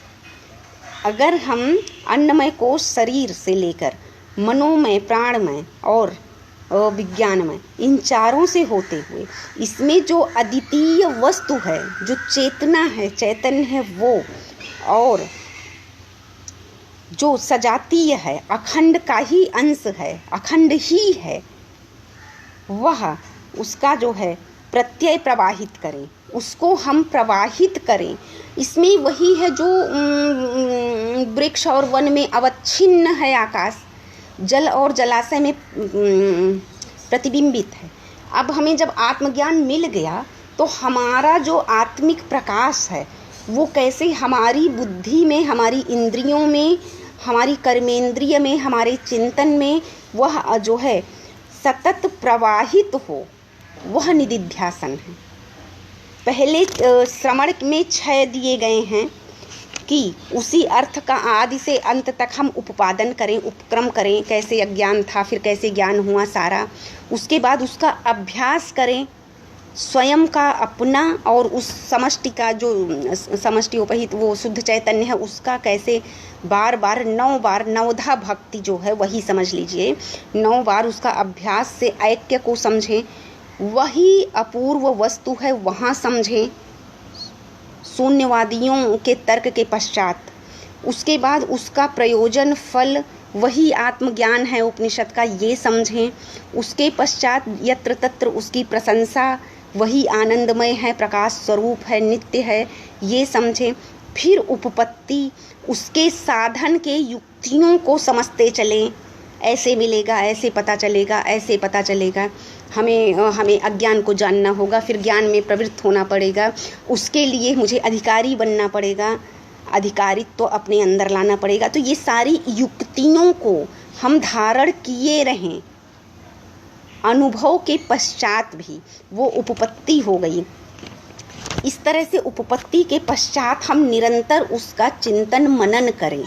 अगर हम अन्नमय कोश शरीर से लेकर मनोमय, प्राणमय और विज्ञानमय, इन चारों से होते हुए इसमें जो अद्वितीय वस्तु है, जो चेतना है, चैतन्य है वो, और जो सजातीय है, अखंड का ही अंश है, अखंड ही है, वह उसका जो है प्रत्यय प्रवाहित करें, उसको हम प्रवाहित करें। इसमें वही है जो वृक्ष और वन में अवच्छिन्न है आकाश, जल और जलाशय में प्रतिबिंबित है। अब हमें जब आत्मज्ञान मिल गया तो हमारा जो आत्मिक प्रकाश है वो कैसे हमारी बुद्धि में, हमारी इंद्रियों में, हमारी कर्मेंद्रिय में, हमारे चिंतन में वह जो है सतत प्रवाहित हो, वह निदिध्यासन है। पहले श्रवण में 6 दिए गए हैं कि उसी अर्थ का आदि से अंत तक हम उपादन करें, उपक्रम करें, कैसे अज्ञान था फिर कैसे ज्ञान हुआ सारा, उसके बाद उसका अभ्यास करें, स्वयं का अपना और उस समष्टि का जो समष्टि उपहित वो शुद्ध चैतन्य है उसका कैसे बार बार 9 बार, नवधा भक्ति जो है वही समझ लीजिए, 9 बार उसका अभ्यास से ऐक्य को समझें, वही अपूर्व वस्तु है वहाँ समझें शून्यवादियों के तर्क के पश्चात। उसके बाद उसका प्रयोजन फल वही आत्मज्ञान है उपनिषद का, ये समझें। उसके पश्चात यत्र तत्र उसकी प्रशंसा वही आनंदमय है, प्रकाश स्वरूप है, नित्य है, ये समझें। फिर उपपत्ति, उसके साधन के युक्तियों को समझते चलें, ऐसे मिलेगा, ऐसे पता चलेगा, ऐसे पता चलेगा। हमें अज्ञान को जानना होगा, फिर ज्ञान में प्रवृत्त होना पड़ेगा, उसके लिए मुझे अधिकारी बनना पड़ेगा, अधिकारित्व तो अपने अंदर लाना पड़ेगा। तो ये सारी युक्तियों को हम धारण किए रहें, अनुभव के पश्चात भी वो उपपत्ति हो गई। इस तरह से उपपत्ति के पश्चात हम निरंतर उसका चिंतन मनन करें,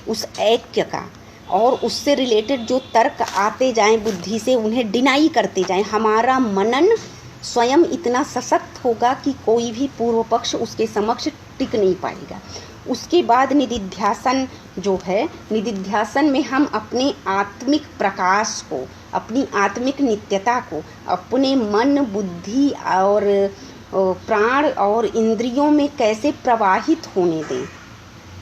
उस ऐक्य का, और उससे रिलेटेड जो तर्क आते जाएं बुद्धि से उन्हें डिनाई करते जाएं। हमारा मनन स्वयं इतना सशक्त होगा कि कोई भी पूर्व पक्ष उसके समक्ष टिक नहीं पाएगा। उसके बाद निदिध्यासन जो है, निदिध्यासन में हम अपने आत्मिक प्रकाश को, अपनी आत्मिक नित्यता को अपने मन, बुद्धि और प्राण और इंद्रियों में कैसे प्रवाहित होने दें,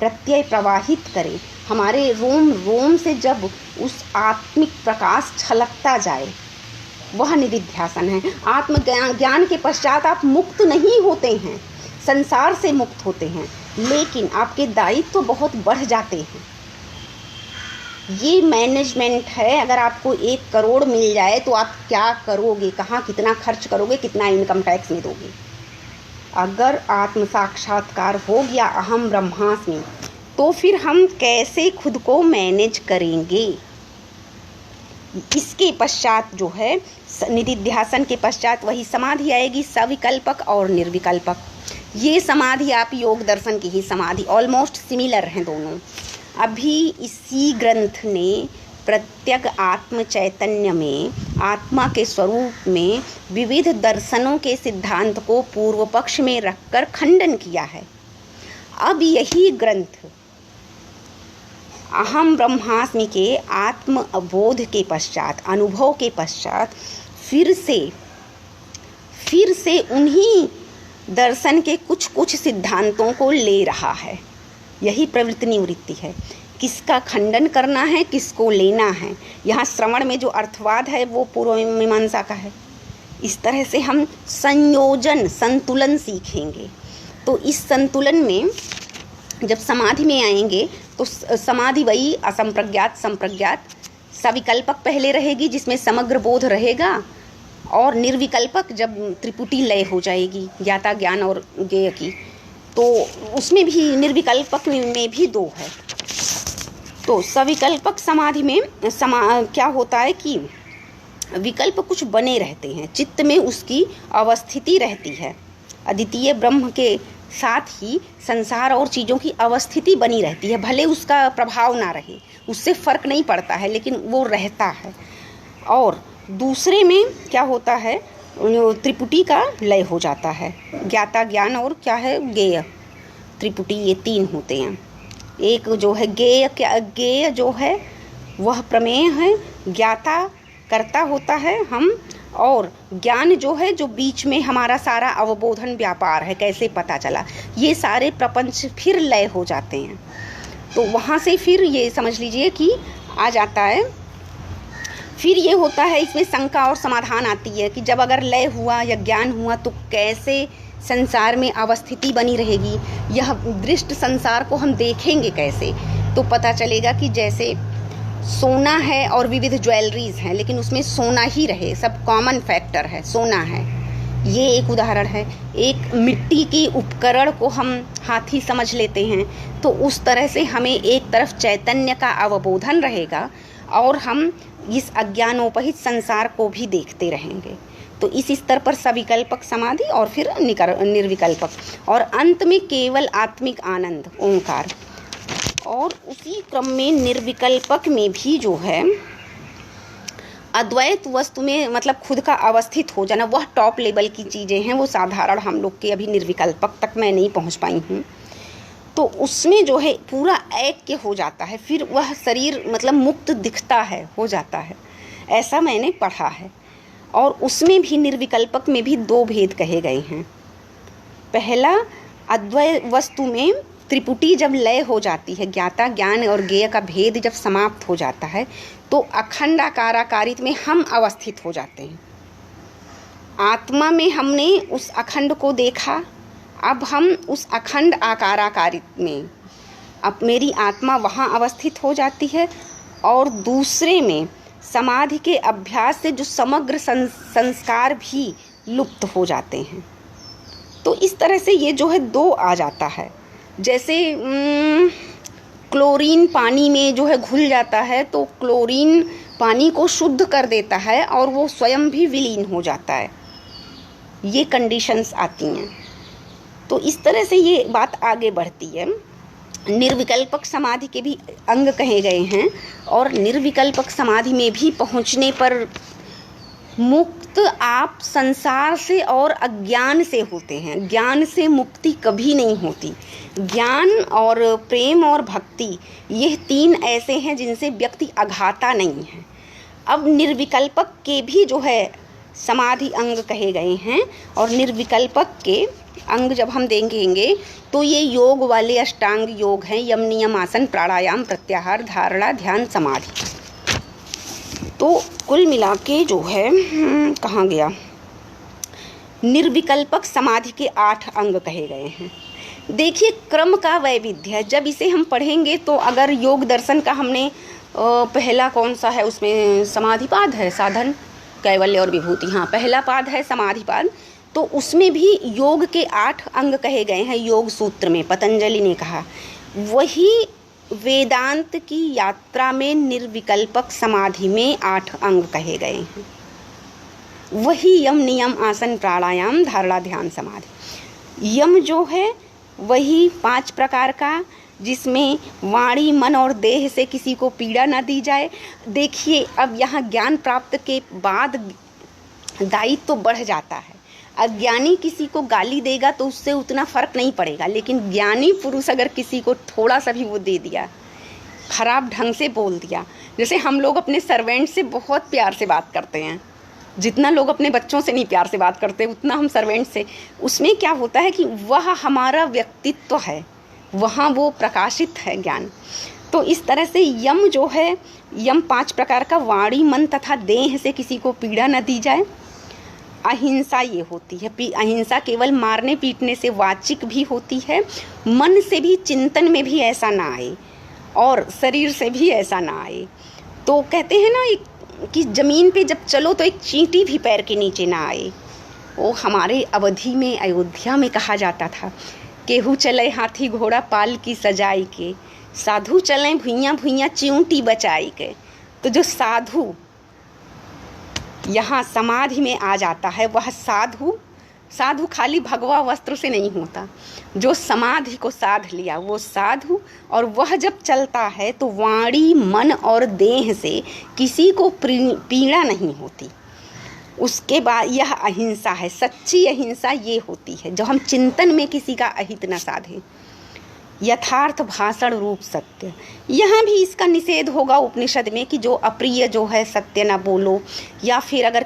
प्रत्यय प्रवाहित करें। हमारे रोम रोम से जब उस आत्मिक प्रकाश छलकता जाए, वह निदिध्यासन है। आत्मज्ञान के पश्चात आप मुक्त नहीं होते हैं, संसार से मुक्त होते हैं, लेकिन आपके दायित्व तो बहुत बढ़ जाते हैं। ये मैनेजमेंट है। अगर आपको 1 करोड़ मिल जाए तो आप क्या करोगे, कहाँ कितना खर्च करोगे, कितना इनकम टैक्स में दोगे। अगर आत्म साक्षात्कार हो गया अहम ब्रह्मास्मि, तो फिर हम कैसे खुद को मैनेज करेंगे। इसके पश्चात जो है निदिध्यासन के पश्चात वही समाधि आएगी, सविकल्पक और निर्विकल्पक। ये समाधि आप योग दर्शन की ही समाधि, ऑलमोस्ट सिमिलर हैं दोनों। अभी इसी ग्रंथ ने प्रत्यक आत्म चैतन्य में, आत्मा के स्वरूप में विविध दर्शनों के सिद्धांत को पूर्व पक्ष में रखकर खंडन किया है। अब यही ग्रंथ अहम ब्रह्मास्मि के आत्म अबोध के पश्चात, अनुभव के पश्चात फिर से उन्हीं दर्शन के कुछ सिद्धांतों को ले रहा है। यही प्रवृत्ति निवृत्ति है। किसका खंडन करना है, किसको लेना है। यहाँ श्रवण में जो अर्थवाद है वो पूर्व मीमांसा का है। इस तरह से हम संयोजन, संतुलन सीखेंगे। तो इस संतुलन में जब समाधि में आएंगे तो समाधि वही असंप्रज्ञात संप्रज्ञात, सविकल्पक पहले रहेगी जिसमें समग्र बोध रहेगा, और निर्विकल्पक जब त्रिपुटी लय हो जाएगी ज्ञाता ज्ञान और ज्ञेय की, तो उसमें भी निर्विकल्पक में भी 2 है। तो सविकल्पक समाधि में क्या होता है कि विकल्प कुछ बने रहते हैं, चित्त में उसकी अवस्थिति रहती है। अद्वितीय ब्रह्म के साथ ही संसार और चीज़ों की अवस्थिति बनी रहती है, भले उसका प्रभाव ना रहे, उससे फ़र्क नहीं पड़ता है, लेकिन वो रहता है। और दूसरे में क्या होता है, त्रिपुटी का लय हो जाता है। ज्ञाता ज्ञान और क्या है, ज्ञेय, त्रिपुटी, ये 3 होते हैं। एक जो है ज्ञेय जो है वह प्रमेय है, ज्ञाता कर्ता होता है हम, और ज्ञान जो है जो बीच में हमारा सारा अवबोधन व्यापार है, कैसे पता चला। ये सारे प्रपंच फिर लय हो जाते हैं। तो वहाँ से फिर ये समझ लीजिए कि आ जाता है। फिर ये होता है, इसमें शंका और समाधान आती है कि जब अगर लय हुआ या ज्ञान हुआ तो कैसे संसार में अवस्थिति बनी रहेगी, यह दृष्ट संसार को हम देखेंगे कैसे। तो पता चलेगा कि जैसे सोना है और विविध ज्वेलरीज हैं, लेकिन उसमें सोना ही रहे, सब कॉमन फैक्टर है, सोना है। ये एक उदाहरण है। एक मिट्टी की उपकरण को हम हाथी समझ लेते हैं, तो उस तरह से हमें एक तरफ चैतन्य का अवबोधन रहेगा और हम इस अज्ञानोपहित संसार को भी देखते रहेंगे। तो इस स्तर पर सविकल्पक समाधि और फिर निर्विकल्पक, और अंत में केवल आत्मिक आनंद, ओंकार। और उसी क्रम में निर्विकल्पक में भी जो है अद्वैत वस्तु में, मतलब खुद का अवस्थित हो जाना, वह टॉप लेवल की चीज़ें हैं। वो साधारण हम लोग के अभी निर्विकल्पक तक मैं नहीं पहुंच पाई हूँ। तो उसमें जो है पूरा ऐक्य हो जाता है, फिर वह शरीर मतलब मुक्त दिखता है, हो जाता है, ऐसा मैंने पढ़ा है। और उसमें भी निर्विकल्पक में भी 2 भेद कहे गए हैं। पहला, अद्वैत वस्तु में त्रिपुटी जब लय हो जाती है, ज्ञाता ज्ञान और ज्ञेय का भेद जब समाप्त हो जाता है, तो अखंड आकाराकारित में हम अवस्थित हो जाते हैं। आत्मा में हमने उस अखंड को देखा, अब हम उस अखंड आकाराकारित में, अब मेरी आत्मा वहाँ अवस्थित हो जाती है। और दूसरे में समाधि के अभ्यास से जो समग्र संस्कार भी लुप्त हो जाते हैं। तो इस तरह से ये जो है 2 आ जाता है। जैसे क्लोरीन पानी में जो है घुल जाता है, तो क्लोरीन पानी को शुद्ध कर देता है और वो स्वयं भी विलीन हो जाता है। ये कंडीशंस आती हैं। तो इस तरह से ये बात आगे बढ़ती है। निर्विकल्पक समाधि के भी अंग कहे गए हैं, और निर्विकल्पक समाधि में भी पहुंचने पर मुक्त मुक्त आप संसार से और अज्ञान से होते हैं। ज्ञान से मुक्ति कभी नहीं होती। ज्ञान और प्रेम और भक्ति, यह तीन ऐसे हैं जिनसे व्यक्ति अघाता नहीं है। अब निर्विकल्पक के भी जो है समाधि अंग कहे गए हैं, और निर्विकल्पक के अंग जब हम देखेंगे तो ये योग वाले अष्टांग योग हैं, यम नियम आसन प्राणायाम प्रत्याहार धारणा ध्यान समाधि। तो कुल मिला के जो है कहाँ गया, निर्विकल्पक समाधि के 8 अंग कहे गए हैं। देखिए क्रम का वैविध्य है। जब इसे हम पढ़ेंगे तो अगर योग दर्शन का हमने पहला कौन सा है, उसमें समाधिपाद है, साधन कैवल्य और विभूति, हाँ पहला पाद है समाधिपाद, तो उसमें भी योग के 8 अंग कहे गए हैं। योग सूत्र में पतंजलि ने कहा, वही वेदांत की यात्रा में निर्विकल्पक समाधि में 8 अंग कहे गए हैं। वही यम नियम आसन प्राणायाम धारणा ध्यान समाधि। यम जो है वही 5 प्रकार का, जिसमें वाणी मन और देह से किसी को पीड़ा न दी जाए। देखिए अब यहाँ ज्ञान प्राप्त के बाद दायित्व तो बढ़ जाता है। अज्ञानी किसी को गाली देगा तो उससे उतना फर्क नहीं पड़ेगा, लेकिन ज्ञानी पुरुष अगर किसी को थोड़ा सा भी वो दे दिया, खराब ढंग से बोल दिया, जैसे हम लोग अपने सर्वेंट से बहुत प्यार से बात करते हैं, जितना लोग अपने बच्चों से नहीं प्यार से बात करते उतना हम सर्वेंट से, उसमें क्या होता है कि वह हमारा व्यक्तित्व है, वहाँ वो प्रकाशित है ज्ञान। तो इस तरह से यम जो है, यम 5 प्रकार का, वाणी मन तथा देह से किसी को पीड़ा न दी जाए। अहिंसा ये होती है, अहिंसा केवल मारने पीटने से वाचिक भी होती है, मन से भी चिंतन में भी ऐसा ना आए और शरीर से भी ऐसा ना आए। तो कहते हैं ना कि ज़मीन पे जब चलो तो एक चींटी भी पैर के नीचे ना आए। वो हमारे अवधि में अयोध्या में कहा जाता था, केहू चले हाथी घोड़ा पाल की सजाई के, साधु चलें भुइयाँ भुइयाँ चिऊंटी बचाई के। तो जो साधु यहाँ समाधि में आ जाता है, वह साधु खाली भगवा वस्त्र से नहीं होता, जो समाधि को साध लिया वो साधु। और वह जब चलता है तो वाणी मन और देह से किसी को पीड़ा नहीं होती। उसके बाद यह अहिंसा है, सच्ची अहिंसा ये होती है जो हम चिंतन में किसी का अहित न साधे। यथार्थ भाषण रूप सत्य, यहाँ भी इसका निषेध होगा उपनिषद में कि जो अप्रिय जो है सत्य न बोलो, या फिर अगर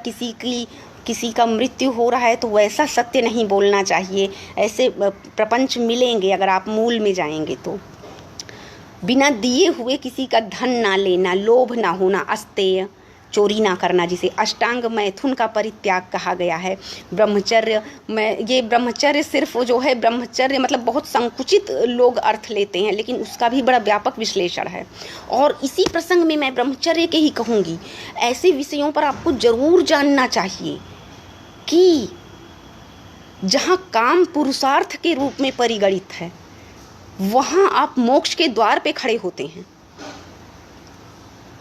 किसी का मृत्यु हो रहा है तो वैसा सत्य नहीं बोलना चाहिए। ऐसे प्रपंच मिलेंगे अगर आप मूल में जाएंगे तो। बिना दिए हुए किसी का धन ना लेना, लोभ ना होना, अस्तेय चोरी ना करना, जिसे अष्टांग मैथुन का परित्याग कहा गया है। ब्रह्मचर्य में, ये ब्रह्मचर्य सिर्फ जो है ब्रह्मचर्य मतलब बहुत संकुचित लोग अर्थ लेते हैं, लेकिन उसका भी बड़ा व्यापक विश्लेषण है। और इसी प्रसंग में मैं ब्रह्मचर्य के ही कहूँगी, ऐसे विषयों पर आपको जरूर जानना चाहिए कि जहाँ काम पुरुषार्थ के रूप में परिगणित है, वहाँ आप मोक्ष के द्वार पे खड़े होते हैं।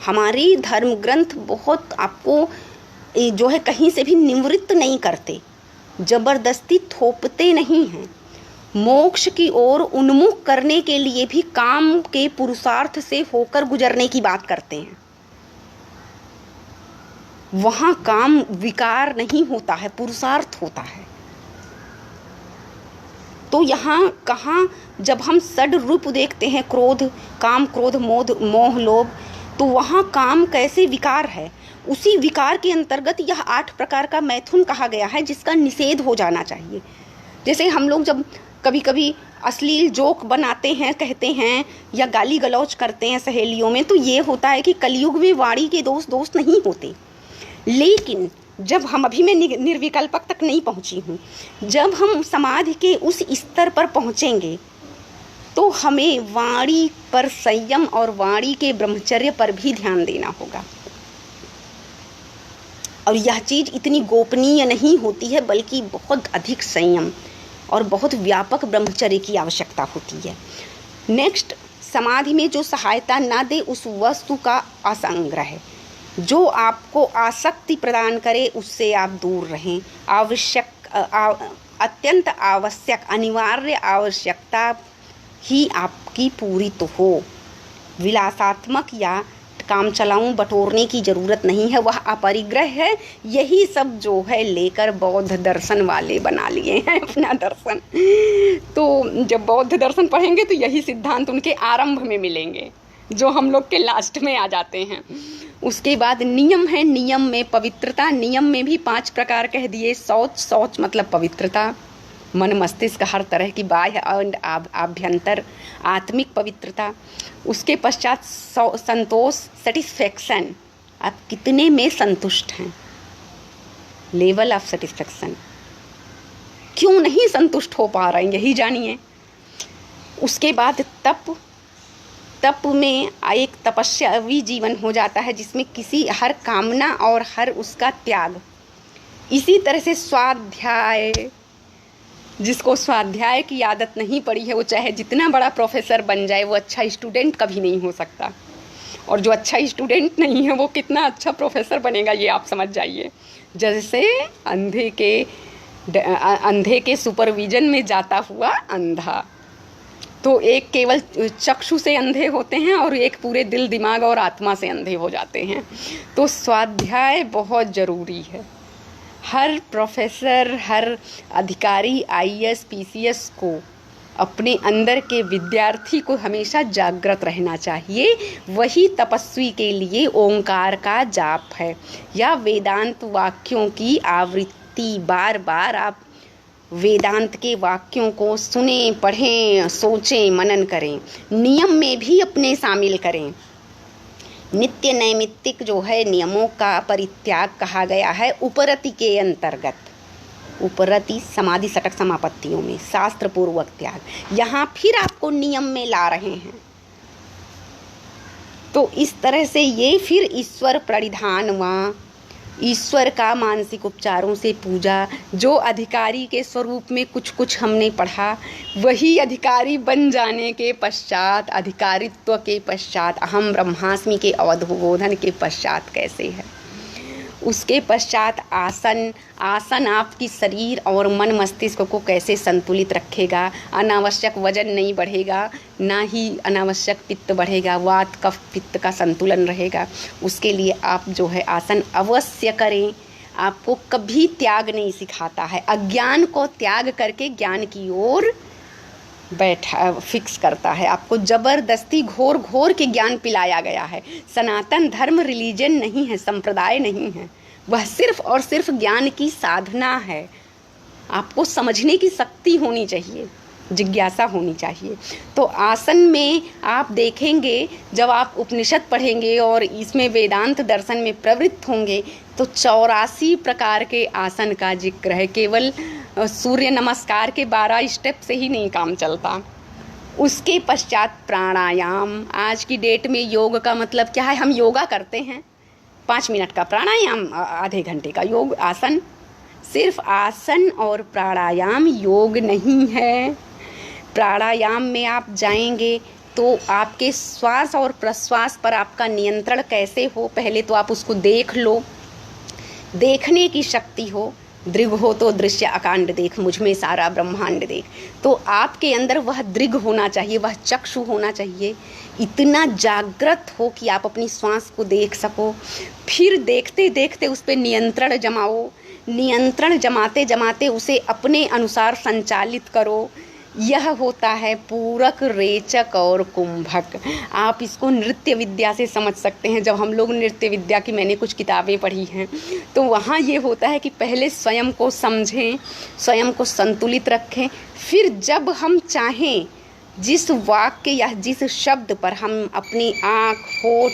हमारी धर्म ग्रंथ बहुत आपको जो है कहीं से भी निवृत्त नहीं करते, जबरदस्ती थोपते नहीं हैं। मोक्ष की ओर उन्मुख करने के लिए भी काम के पुरुषार्थ से होकर गुजरने की बात करते हैं। वहाँ काम विकार नहीं होता है, पुरुषार्थ होता है। तो यहाँ कहाँ जब हम षड रूप देखते हैं, क्रोध, काम, क्रोध, मोह, लोभ, तो वहाँ काम कैसे विकार है, उसी विकार के अंतर्गत यह 8 प्रकार का मैथुन कहा गया है, जिसका निषेध हो जाना चाहिए। जैसे हम लोग जब कभी कभी अश्लील जोक बनाते हैं, कहते हैं, या गाली गलौज करते हैं सहेलियों में, तो ये होता है कि कलयुग में वाणी के दोष नहीं होते। लेकिन जब हम, अभी मैं निर्विकल्पक तक नहीं पहुँची हूँ, जब हम समाधि के उस स्तर पर पहुँचेंगे तो हमें वाणी पर संयम और वाणी के ब्रह्मचर्य पर भी ध्यान देना होगा। और यह चीज़ इतनी गोपनीय नहीं होती है, बल्कि बहुत अधिक संयम और बहुत व्यापक ब्रह्मचर्य की आवश्यकता होती है। नेक्स्ट, समाधि में जो सहायता ना दे उस वस्तु का असंग्रह, जो आपको आसक्ति प्रदान करे उससे आप दूर रहें। अत्यंत आवश्यक, अनिवार्य आवश्यकता ही आपकी पूरी तो हो। विलासात्मक या काम चलाऊं, बटोरने की ज़रूरत नहीं है, वह अपरिग्रह है। यही सब जो है लेकर बौद्ध दर्शन वाले बना लिए हैं अपना दर्शन। तो जब बौद्ध दर्शन पढ़ेंगे तो यही सिद्धांत उनके आरंभ में मिलेंगे, जो हम लोग के लास्ट में आ जाते हैं। उसके बाद नियम है, नियम में पवित्रता। नियम में भी 5 प्रकार कह दिए। शौच मतलब पवित्रता, मन मस्तिष्क हर तरह की बाह्य और आभ्यंतर आत्मिक पवित्रता। उसके पश्चात संतोष, सेटिस्फैक्शन, आप कितने में संतुष्ट हैं, लेवल ऑफ सेटिस्फैक्शन, क्यों नहीं संतुष्ट हो पा रहे हैं, यही जानिए। उसके बाद तप। तप में एक तपस्यावी जीवन हो जाता है, जिसमें किसी हर कामना और हर उसका त्याग। इसी तरह से स्वाध्याय, जिसको स्वाध्याय की आदत नहीं पड़ी है, वो चाहे जितना बड़ा प्रोफेसर बन जाए, वो अच्छा स्टूडेंट कभी नहीं हो सकता। और जो अच्छा स्टूडेंट नहीं है, वो कितना अच्छा प्रोफेसर बनेगा, ये आप समझ जाइए। जैसे अंधे के सुपरविजन में जाता हुआ अंधा। तो एक केवल चक्षु से अंधे होते हैं और एक पूरे दिल, दिमाग और आत्मा से अंधे हो जाते हैं। तो स्वाध्याय बहुत ज़रूरी है। हर प्रोफेसर, हर अधिकारी, IAS, PCS को अपने अंदर के विद्यार्थी को हमेशा जागृत रहना चाहिए। वही तपस्वी के लिए ओंकार का जाप है, या वेदांत वाक्यों की आवृत्ति। बार बार आप वेदांत के वाक्यों को सुने, पढ़ें, सोचें, मनन करें। नियम में भी अपने शामिल करें। नित्य नैमित्तिक जो है, नियमों का परित्याग कहा गया है उपरति के अंतर्गत। उपरति समाधि सटक समापत्तियों में शास्त्र पूर्वक त्याग। यहाँ फिर आपको नियम में ला रहे हैं। तो इस तरह से ये फिर ईश्वर प्रणिधान, वहाँ ईश्वर का मानसिक उपचारों से पूजा। जो अधिकारी के स्वरूप में कुछ कुछ हमने पढ़ा, वही अधिकारी बन जाने के पश्चात, अधिकारित्व के पश्चात, अहम ब्रह्मास्मि के अवबोधन के पश्चात कैसे है। उसके पश्चात आसन। आसन आपकी शरीर और मन मस्तिष्क को कैसे संतुलित रखेगा। अनावश्यक वजन नहीं बढ़ेगा, ना ही अनावश्यक पित्त बढ़ेगा, वात कफ पित्त का संतुलन रहेगा। उसके लिए आप जो है आसन अवश्य करें। आपको कभी त्याग नहीं सिखाता है, अज्ञान को त्याग करके ज्ञान की ओर फिक्स करता है। आपको ज़बरदस्ती घोर घोर के ज्ञान पिलाया गया है। सनातन धर्म रिलीजन नहीं है, संप्रदाय नहीं है, वह सिर्फ और सिर्फ ज्ञान की साधना है। आपको समझने की शक्ति होनी चाहिए, जिज्ञासा होनी चाहिए। तो आसन में आप देखेंगे, जब आप उपनिषद पढ़ेंगे और इसमें वेदांत दर्शन में प्रवृत्त होंगे, तो 84 प्रकार के आसन का जिक्र है। केवल सूर्य नमस्कार के 12 स्टेप से ही नहीं काम चलता। उसके पश्चात प्राणायाम। आज की डेट में योग का मतलब क्या है? हम योगा करते हैं, 5 मिनट का प्राणायाम, आधे घंटे का योग। आसन सिर्फ आसन और प्राणायाम योग नहीं है। प्राणायाम में आप जाएंगे तो आपके श्वास और प्रश्वास पर आपका नियंत्रण कैसे हो, पहले तो आप उसको देख लो। देखने की शक्ति हो। दृग हो तो दृश्य अकांड देख, मुझ में सारा ब्रह्मांड देख। तो आपके अंदर वह दृग होना चाहिए, वह चक्षु होना चाहिए, इतना जागृत हो कि आप अपनी श्वास को देख सको। फिर देखते देखते उस पर नियंत्रण जमाओ। नियंत्रण जमाते जमाते उसे अपने अनुसार संचालित करो। यह होता है पूरक, रेचक और कुंभक। आप इसको नृत्य विद्या से समझ सकते हैं। जब हम लोग नृत्य विद्या की, मैंने कुछ किताबें पढ़ी हैं, तो वहाँ ये होता है कि पहले स्वयं को समझें, स्वयं को संतुलित रखें। फिर जब हम चाहें, जिस वाक्य या जिस शब्द पर हम अपनी आँख, होठ,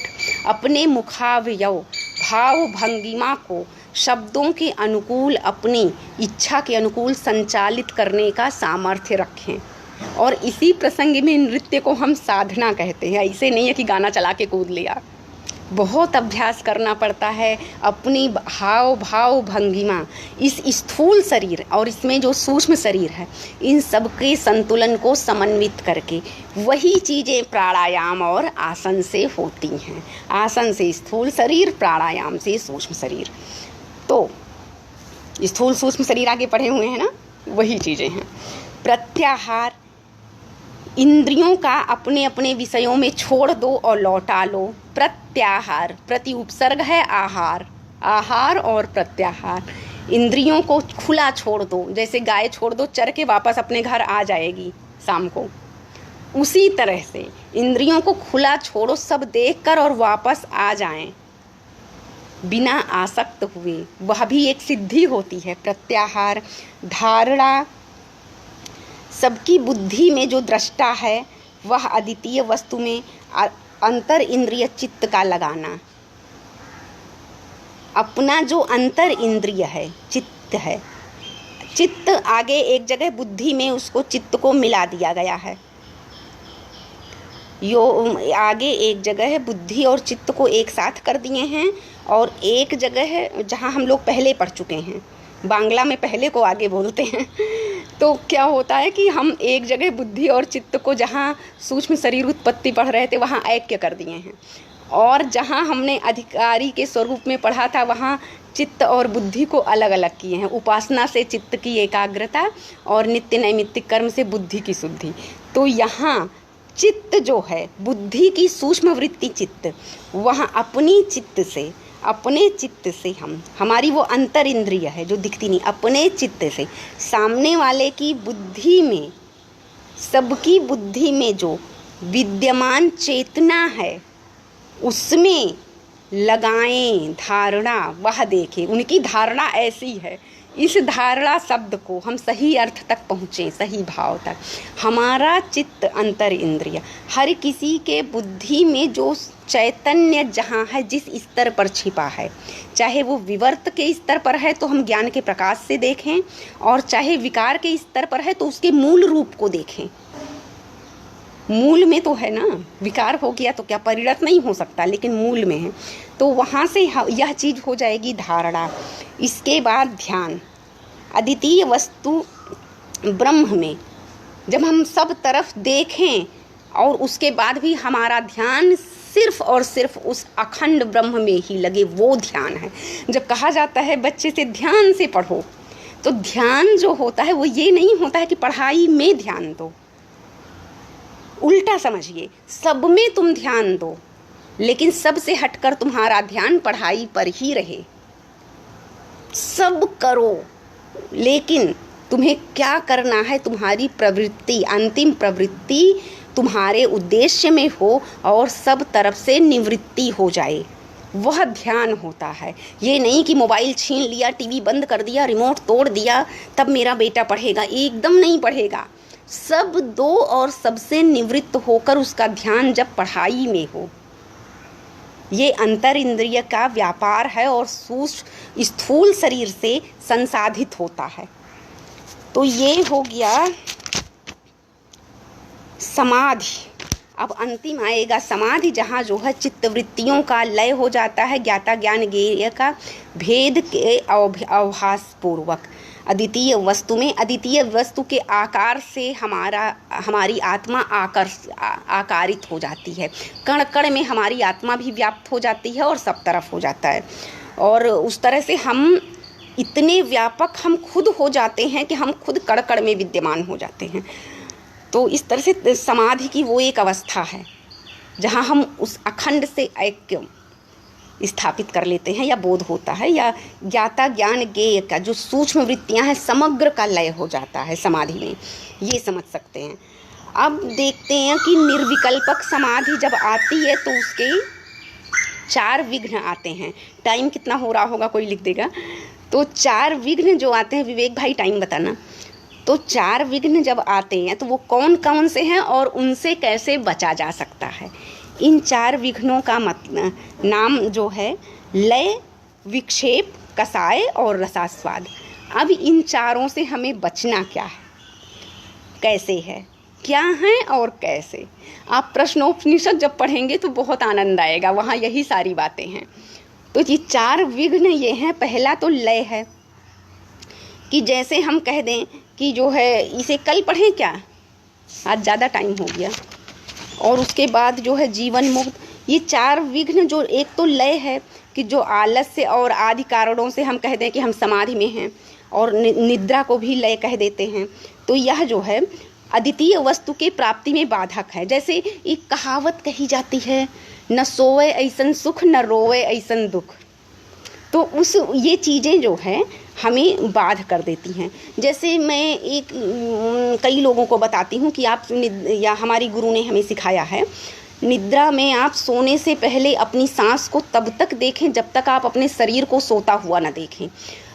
अपने मुखावयव, भाव भंगिमा को शब्दों के अनुकूल, अपनी इच्छा के अनुकूल संचालित करने का सामर्थ्य रखें। और इसी प्रसंग में नृत्य को हम साधना कहते हैं। ऐसे नहीं है कि गाना चला के कूद लिया, बहुत अभ्यास करना पड़ता है। अपनी हाव भाव भंगिमा, इस स्थूल शरीर और इसमें जो सूक्ष्म शरीर है, इन सब के संतुलन को समन्वित करके वही चीज़ें प्राणायाम और आसन से होती हैं। आसन से स्थूल शरीर, प्राणायाम से सूक्ष्म शरीर। तो स्थूल सूक्ष्म शरीर आगे पढ़े हुए हैं ना, वही चीज़ें हैं। प्रत्याहार, इंद्रियों का अपने अपने विषयों में छोड़ दो और लौटा लो। प्रत्याहार, प्रति उपसर्ग है आहार, आहार और प्रत्याहार। इंद्रियों को खुला छोड़ दो, जैसे गाय छोड़ दो चर के वापस अपने घर आ जाएगी शाम को, उसी तरह से इंद्रियों को खुला छोड़ो, सब देखकर और वापस आ जाएं बिना आसक्त हुए। वह भी एक सिद्धि होती है। प्रत्याहार, धारणा, सबकी बुद्धि में जो दृष्टा है वह अद्वितीय वस्तु में अंतर इंद्रिय चित्त का लगाना। अपना जो अंतर इंद्रिय है चित्त है, चित्त आगे एक जगह बुद्धि में उसको चित्त को मिला दिया गया है। आगे एक जगह है बुद्धि और चित्त को एक साथ कर दिए हैं, और एक जगह है जहाँ हम लोग पहले पढ़ चुके हैं, बांग्ला में पहले को आगे बोलते हैं। तो क्या होता है कि हम एक जगह बुद्धि और चित्त को जहाँ सूक्ष्म शरीर उत्पत्ति पढ़ रहे थे वहाँ ऐक्य कर दिए हैं, और जहाँ हमने अधिकारी के स्वरूप में पढ़ा था वहाँ चित्त और बुद्धि को अलग अलग किए हैं। उपासना से चित्त की एकाग्रता और नित्य नैमित्तिक कर्म से बुद्धि की शुद्धि। तो यहाँ चित्त जो है बुद्धि की सूक्ष्म वृत्ति चित्त, वहाँ अपनी चित्त से, अपने चित्त से हमारी वो अंतर इंद्रिय है जो दिखती नहीं, अपने चित्त से सामने वाले की बुद्धि में, सबकी बुद्धि में जो विद्यमान चेतना है उसमें लगाएं धारणा, वह देखें। उनकी धारणा ऐसी है, इस धारणा शब्द को हम सही अर्थ तक पहुँचें, सही भाव तक। हमारा चित्त अंतर इंद्रिय, हर किसी के बुद्धि में जो चैतन्य जहाँ है, जिस स्तर पर छिपा है, चाहे वो विवर्त के स्तर पर है तो हम ज्ञान के प्रकाश से देखें, और चाहे विकार के स्तर पर है तो उसके मूल रूप को देखें। मूल में तो है ना, विकार हो गया तो क्या परिणत नहीं हो सकता, लेकिन मूल में है, तो वहाँ से यह चीज़ हो जाएगी धारणा। इसके बाद ध्यान, अद्वितीय वस्तु ब्रह्म में जब हम सब तरफ देखें और उसके बाद भी हमारा ध्यान सिर्फ और सिर्फ उस अखंड ब्रह्म में ही लगे, वो ध्यान है। जब कहा जाता है बच्चे से ध्यान से पढ़ो, तो ध्यान जो होता है वो ये नहीं होता है कि पढ़ाई में ध्यान दो, उल्टा समझिए, सब में तुम ध्यान दो, लेकिन सब से हटकर तुम्हारा ध्यान पढ़ाई पर ही रहे। सब करो, लेकिन तुम्हें क्या करना है, तुम्हारी प्रवृत्ति, अंतिम प्रवृत्ति तुम्हारे उद्देश्य में हो और सब तरफ से निवृत्ति हो जाए, वह ध्यान होता है। ये नहीं कि मोबाइल छीन लिया, टीवी बंद कर दिया, रिमोट तोड़ दिया, तब मेरा बेटा पढ़ेगा, एकदम नहीं पढ़ेगा। सब दो और सबसे निवृत्त होकर उसका ध्यान जब पढ़ाई में हो, ये अंतर इंद्रिय का व्यापार है और सूक्ष्म स्थूल शरीर से संसाधित होता है। तो ये हो गया समाधि। अब अंतिम आएगा समाधि, जहाँ जो है चित्तवृत्तियों का लय हो जाता है, ज्ञाता ज्ञान ज्ञेय का भेद के अवभास पूर्वक अद्वितीय वस्तु में, अद्वितीय वस्तु के आकार से हमारी आत्मा आकारित हो जाती है। कण कण में हमारी आत्मा भी व्याप्त हो जाती है और सब तरफ हो जाता है, और उस तरह से हम इतने व्यापक हम खुद हो जाते हैं कि हम खुद कण कण में विद्यमान हो जाते हैं। तो इस तरह से समाधि की वो एक अवस्था है जहाँ हम उस अखंड से ऐक्य स्थापित कर लेते हैं, या बोध होता है, या ज्ञाता ज्ञान ज्ञेय का जो सूक्ष्म वृत्तियाँ हैं समग्र का लय हो जाता है समाधि में, ये समझ सकते हैं। अब देखते हैं कि निर्विकल्पक समाधि जब आती है तो उसके 4 विघ्न आते हैं। टाइम कितना हो रहा होगा कोई लिख देगा। तो 4 विघ्न जो आते हैं, विवेक भाई टाइम बताना। तो 4 विघ्न जब आते हैं तो वो कौन कौन से हैं और उनसे कैसे बचा जा सकता है। इन 4 विघ्नों का नाम जो है लय, विक्षेप, कसाय और रसास्वाद। अब इन चारों से हमें बचना क्या है, कैसे है, क्या है और कैसे। आप प्रश्नोपनिषद जब पढ़ेंगे तो बहुत आनंद आएगा, वहाँ यही सारी बातें हैं। तो ये 4 विघ्न ये हैं। पहला तो लय है, कि जैसे हम कह दें कि जो है इसे कल पढ़ें क्या, आज ज़्यादा टाइम हो गया। और उसके बाद जो है जीवन मुक्त, ये 4 विघ्न जो, एक तो लय है कि जो आलस्य और आदि कारणों से हम कह दें कि हम समाधि में हैं, और निद्रा को भी लय कह देते हैं। तो यह जो है अद्वितीय वस्तु के प्राप्ति में बाधक है। जैसे एक कहावत कही जाती है, न सोवे ऐसन सुख न रोवे ऐसन दुख। तो ये चीज़ें जो है हमें बाध कर देती हैं। जैसे मैं कई लोगों को बताती हूँ कि आप या हमारी गुरु ने हमें सिखाया है, निद्रा में आप सोने से पहले अपनी सांस को तब तक देखें जब तक आप अपने शरीर को सोता हुआ न देखें।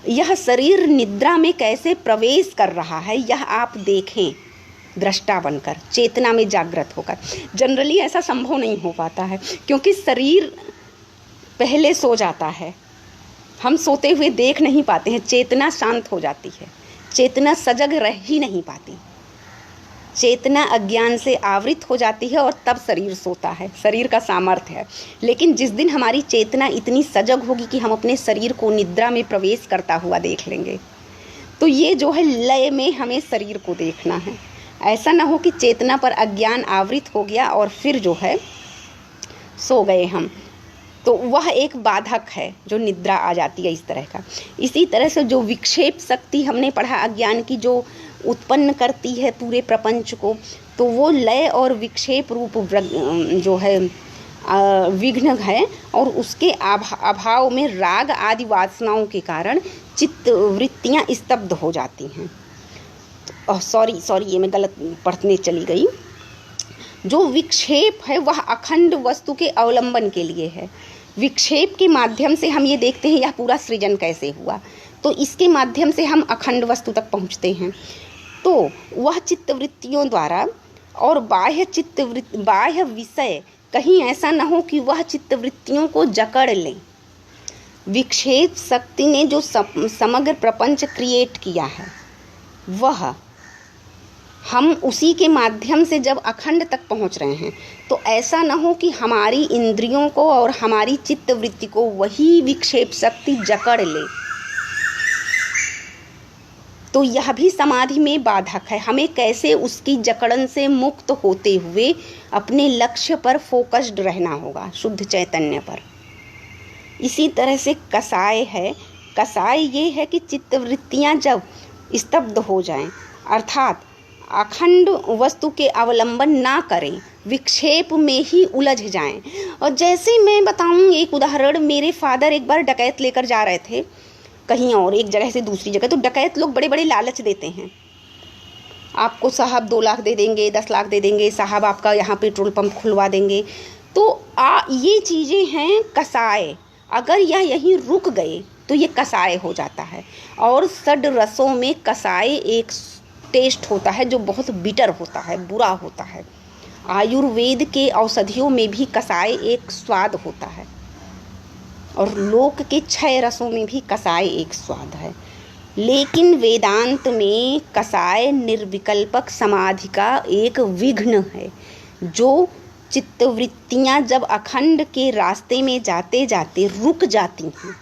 यह शरीर निद्रा में कैसे प्रवेश कर रहा है यह आप देखें, दृष्टा बनकर, चेतना में जागृत होकर। जनरली ऐसा संभव नहीं हो पाता है क्योंकि शरीर पहले सो जाता है, हम सोते हुए देख नहीं पाते हैं, चेतना शांत हो जाती है, चेतना सजग रह ही नहीं पाती, चेतना अज्ञान से आवृत हो जाती है और तब शरीर सोता है, शरीर का सामर्थ्य है। लेकिन जिस दिन हमारी चेतना इतनी सजग होगी कि हम अपने शरीर को निद्रा में प्रवेश करता हुआ देख लेंगे, तो ये जो है लय में हमें शरीर को देखना है। ऐसा ना हो कि चेतना पर अज्ञान आवृत हो गया और फिर जो है सो गए हम, तो वह एक बाधक है जो निद्रा आ जाती है इस तरह का। इसी तरह से जो विक्षेप शक्ति हमने पढ़ा अज्ञान की, जो उत्पन्न करती है पूरे प्रपंच को, तो वो लय और विक्षेप रूप जो है विघ्न है और उसके अभाव में राग आदि वासनाओं के कारण चित्त वृत्तियाँ स्तब्ध हो जाती हैं। सॉरी ये मैं गलत पढ़ने चली गई। जो विक्षेप है वह अखंड वस्तु के अवलंबन के लिए है। विक्षेप के माध्यम से हम ये देखते हैं यह पूरा सृजन कैसे हुआ, तो इसके माध्यम से हम अखंड वस्तु तक पहुँचते हैं। तो वह चित्तवृत्तियों द्वारा और बाह्य विषय कहीं ऐसा न हो कि वह चित्तवृत्तियों को जकड़ ले। विक्षेप शक्ति ने जो समग्र प्रपंच क्रिएट किया है वह हम उसी के माध्यम से जब अखंड तक पहुंच रहे हैं, तो ऐसा न हो कि हमारी इंद्रियों को और हमारी चित्तवृत्ति को वही विक्षेप शक्ति जकड़ ले। तो यह भी समाधि में बाधक है। हमें कैसे उसकी जकड़न से मुक्त होते हुए अपने लक्ष्य पर फोकस्ड रहना होगा, शुद्ध चैतन्य पर। इसी तरह से कसाय है। कसाय ये है कि चित्तवृत्तियाँ जब स्तब्ध हो जाएं, अर्थात अखंड वस्तु के अवलंबन ना करें, विक्षेप में ही उलझ जाएं। और जैसे मैं बताऊं एक उदाहरण, मेरे फादर एक बार डकैत लेकर जा रहे थे कहीं और, एक जगह से दूसरी जगह। तो डकैत लोग बड़े बड़े लालच देते हैं, आपको साहब 2 लाख दे देंगे, 10 लाख दे देंगे, साहब आपका यहाँ पेट्रोल पंप खुलवा देंगे। तो ये चीज़ें हैं कसाय। अगर यह यहीं रुक गए तो ये कसाय हो जाता है। और षड रसों में कसाय एक टेस्ट होता है जो बहुत बिटर होता है, बुरा होता है। आयुर्वेद के औषधियों में भी कसाय एक स्वाद होता है और लोक के 6 रसों में भी कसाय एक स्वाद है। लेकिन वेदांत में कसाय निर्विकल्पक समाधि का एक विघ्न है। जो चित्तवृत्तियाँ जब अखंड के रास्ते में जाते जाते रुक जाती हैं,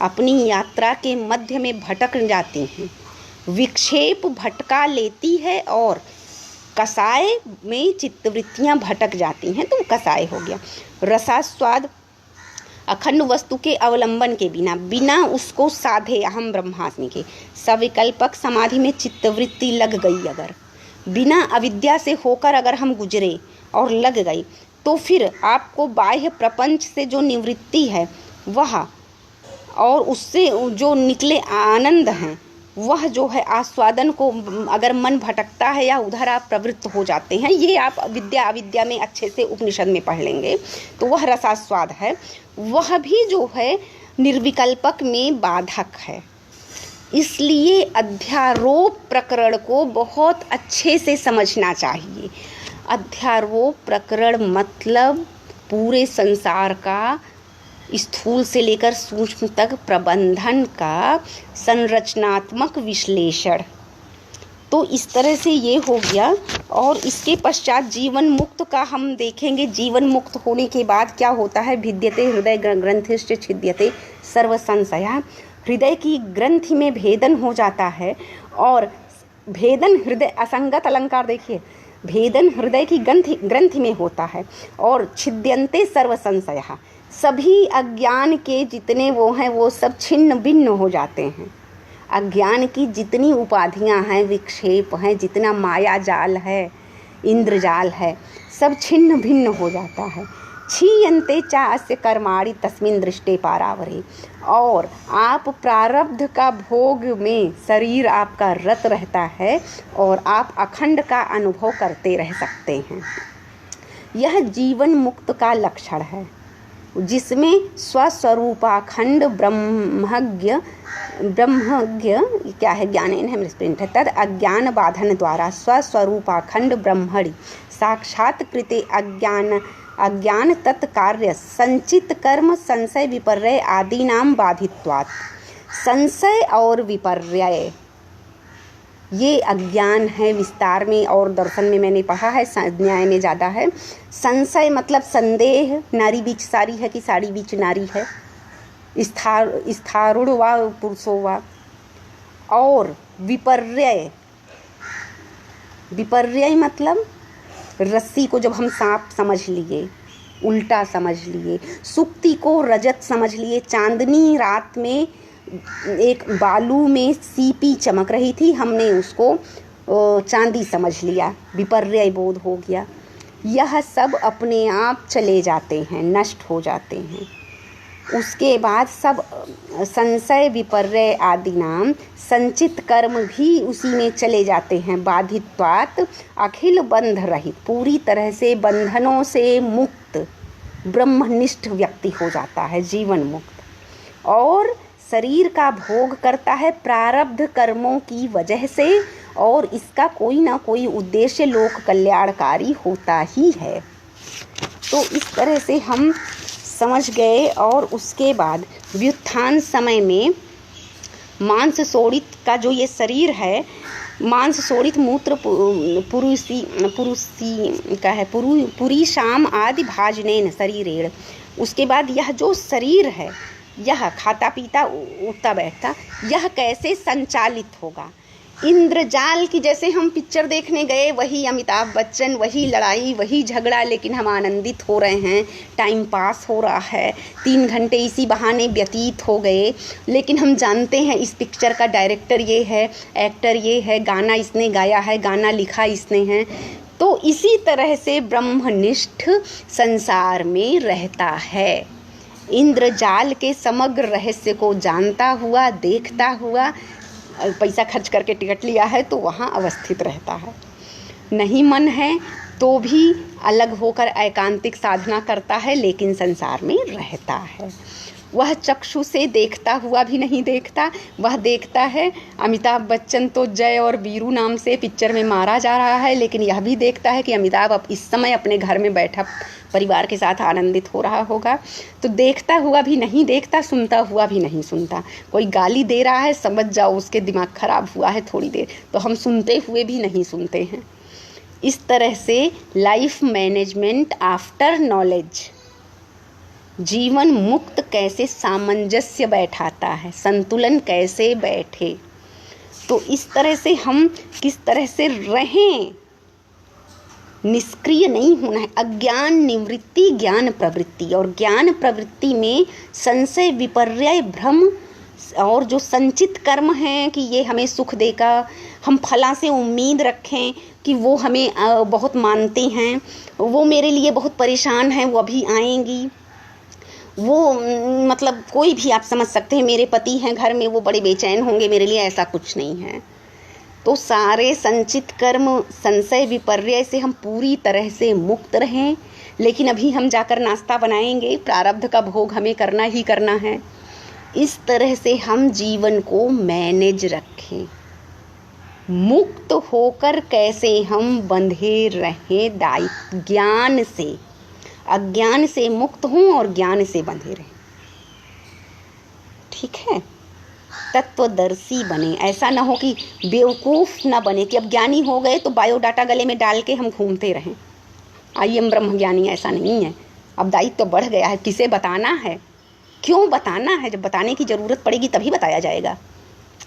अपनी यात्रा के मध्य में भटक जाती हैं, विक्षेप भटका लेती है और कसाय में चित्तवृत्तियाँ भटक जाती हैं, तो कसाय हो गया। रसास्वाद अखंड वस्तु के अवलंबन के बिना उसको साधे अहम ब्रह्मास्मि के सविकल्पक समाधि में चित्तवृत्ति लग गई, अगर बिना अविद्या से होकर अगर हम गुजरे और लग गई, तो फिर आपको बाह्य प्रपंच से जो निवृत्ति है वह और उससे जो निकले आनंद हैं वह जो है आस्वादन को, अगर मन भटकता है या उधर आप प्रवृत्त हो जाते हैं, ये आप विद्या अविद्या में अच्छे से उपनिषद में पढ़ लेंगे, तो वह रसास्वाद है, वह भी जो है निर्विकल्पक में बाधक है। इसलिए अध्यारोप प्रकरण को बहुत अच्छे से समझना चाहिए। अध्यारोप प्रकरण मतलब पूरे संसार का स्थूल से लेकर सूक्ष्म तक प्रबंधन का संरचनात्मक विश्लेषण। तो इस तरह से ये हो गया। और इसके पश्चात जीवन मुक्त का हम देखेंगे। जीवन मुक्त होने के बाद क्या होता है, भिद्यते हृदय ग्रंथिश्च छिद्यते सर्व संशयः। हृदय की ग्रंथि में भेदन हो जाता है और भेदन हृदय, असंगत अलंकार देखिए, भेदन हृदय की ग्रंथि में होता है और छिद्यन्ते सर्व संशयः, सभी अज्ञान के जितने वो हैं वो सब छिन्न भिन्न हो जाते हैं। अज्ञान की जितनी उपाधियां हैं, विक्षेप हैं, जितना माया जाल है, इंद्रजाल है, सब छिन्न भिन्न हो जाता है। क्षीयन्ते चास्य कर्माणि तस्मिन् दृष्टे पारावरे। और आप प्रारब्ध का भोग में शरीर आपका रत रहता है और आप अखंड का अनुभव करते रह सकते हैं। यह जीवन मुक्त का लक्षण है, जिसमें स्वस्वरूपाखंड ब्रह्मज्ञ क्या है, ज्ञानेन है मृस्प्रिंट है, तद अज्ञान बाधन द्वारा स्वस्वरूपाखंड ब्रह्मणि साक्षात कृते अज्ञान तत्कार्य संचित कर्म संशय विपर्यय आदि नाम बाधित्वात्। संशय और विपर्यय ये अज्ञान है। विस्तार में और दर्शन में मैंने पढ़ा है, न्याय में ज़्यादा है। संशय मतलब संदेह, नारी बीच सारी है कि साड़ी बीच नारी है, स्थारुण व पुरुषो व। और विपर्यय मतलब रस्सी को जब हम सांप समझ लिए, उल्टा समझ लिए, सुक्ति को रजत समझ लिए, चांदनी रात में एक बालू में सीपी चमक रही थी, हमने उसको चांदी समझ लिया, विपर्यय बोध हो गया। यह सब अपने आप चले जाते हैं, नष्ट हो जाते हैं। उसके बाद सब संशय विपर्यय आदि नाम संचित कर्म भी उसी में चले जाते हैं। बाधित्वात् अखिल बंध रहित, पूरी तरह से बंधनों से मुक्त ब्रह्मनिष्ठ व्यक्ति हो जाता है, जीवन मुक्त। और शरीर का भोग करता है प्रारब्ध कर्मों की वजह से, और इसका कोई ना कोई उद्देश्य लोक कल्याणकारी होता ही है। तो इस तरह से हम समझ गए। और उसके बाद व्युत्थान समय में मांस शोणित का जो ये शरीर है, मांस शोणित मूत्र पुरुषी का है, पुरीशाम आदि भाजनेन शरीरेण। उसके बाद यह जो शरीर है, यह खाता पीता उठता बैठता, यह कैसे संचालित होगा? इंद्रजाल की जैसे हम पिक्चर देखने गए, वही अमिताभ बच्चन, वही लड़ाई, वही झगड़ा, लेकिन हम आनंदित हो रहे हैं, टाइम पास हो रहा है, 3 घंटे इसी बहाने व्यतीत हो गए। लेकिन हम जानते हैं इस पिक्चर का डायरेक्टर ये है, एक्टर ये है, गाना इसने गाया है, गाना लिखा इसने है। तो इसी तरह से ब्रह्मनिष्ठ संसार में रहता है, इंद्रजाल के समग्र रहस्य को जानता हुआ, देखता हुआ, पैसा खर्च करके टिकट लिया है तो वहाँ अवस्थित रहता है। नहीं मन है तो भी अलग होकर एकांतिक साधना करता है, लेकिन संसार में रहता है। वह चक्षु से देखता हुआ भी नहीं देखता, वह देखता है। अमिताभ बच्चन तो जय और वीरू नाम से पिक्चर में मारा जा रहा है, लेकिन यह भी देखता है कि अमिताभ अब इस समय अपने घर में बैठा परिवार के साथ आनंदित हो रहा होगा। तो देखता हुआ भी नहीं देखता, सुनता हुआ भी नहीं सुनता। कोई गाली दे रहा है, समझ जाओ उसके दिमाग खराब हुआ है थोड़ी देर, तो हम सुनते हुए भी नहीं सुनते हैं। इस तरह से लाइफ मैनेजमेंट आफ्टर नॉलेज, जीवन मुक्त कैसे सामंजस्य बैठाता है, संतुलन कैसे बैठे। तो इस तरह से हम किस तरह से रहें, निष्क्रिय नहीं होना है। अज्ञान निवृत्ति, ज्ञान प्रवृत्ति, और ज्ञान प्रवृत्ति में संशय विपर्यय भ्रम और जो संचित कर्म हैं कि ये हमें सुख देगा, हम फला से उम्मीद रखें कि वो हमें बहुत मानते हैं, वो मेरे लिए बहुत परेशान हैं, वो अभी आएंगी, वो मतलब कोई भी आप समझ सकते हैं, मेरे पति हैं घर में, वो बड़े बेचैन होंगे मेरे लिए, ऐसा कुछ नहीं है। तो सारे संचित कर्म संशय विपर्यय से हम पूरी तरह से मुक्त रहें। लेकिन अभी हम जाकर नाश्ता बनाएंगे, प्रारब्ध का भोग हमें करना ही करना है। इस तरह से हम जीवन को मैनेज रखें। मुक्त होकर कैसे हम बंधे रहें दायित्व, ज्ञान से, अज्ञान से मुक्त हों और ज्ञान से बंधे रहें। ठीक है, तत्वदर्शी बने। ऐसा ना हो कि बेवकूफ़ ना बने कि अब ज्ञानी हो गए तो बायोडाटा गले में डाल के हम घूमते रहें, आई एम ब्रह्मज्ञानी। ऐसा नहीं है। अब दायित्व तो बढ़ गया है, किसे बताना है, क्यों बताना है। जब बताने की ज़रूरत पड़ेगी तभी बताया जाएगा।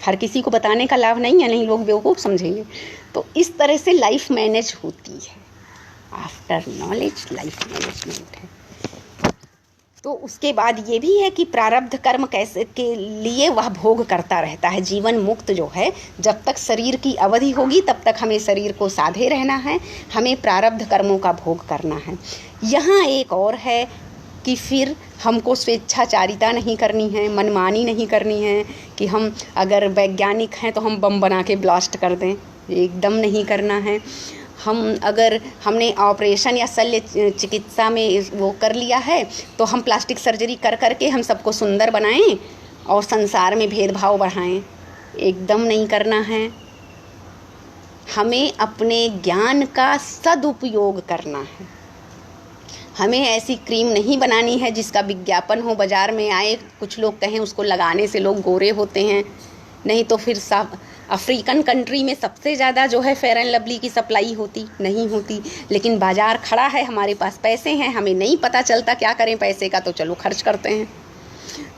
हर किसी को बताने का लाभ नहीं है, नहीं लोग बेवकूफ़ समझेंगे। तो इस तरह से लाइफ मैनेज होती है। आफ्टर नॉलेज लाइफ मैनेजमेंट है। तो उसके बाद ये भी है कि प्रारब्ध कर्म कैसे के लिए वह भोग करता रहता है। जीवन मुक्त जो है, जब तक शरीर की अवधि होगी तब तक हमें शरीर को साधे रहना है, हमें प्रारब्ध कर्मों का भोग करना है। यहाँ एक और है कि फिर हमको स्वेच्छाचारिता नहीं करनी है, मनमानी नहीं करनी है कि हम अगर वैज्ञानिक हैं तो हम बम बना के ब्लास्ट कर दें, एकदम नहीं करना है। हम अगर हमने ऑपरेशन या शल्य चिकित्सा में वो कर लिया है तो हम प्लास्टिक सर्जरी कर करके हम सबको सुंदर बनाएं और संसार में भेदभाव बढ़ाएं, एकदम नहीं करना है। हमें अपने ज्ञान का सदुपयोग करना है। हमें ऐसी क्रीम नहीं बनानी है जिसका विज्ञापन हो, बाज़ार में आए, कुछ लोग कहें उसको लगाने से लोग गोरे होते हैं। नहीं तो फिर सब अफ्रीकन कंट्री में सबसे ज़्यादा जो है फेयर एंड लवली की सप्लाई होती नहीं होती, लेकिन बाज़ार खड़ा है, हमारे पास पैसे हैं, हमें नहीं पता चलता क्या करें पैसे का, तो चलो खर्च करते हैं।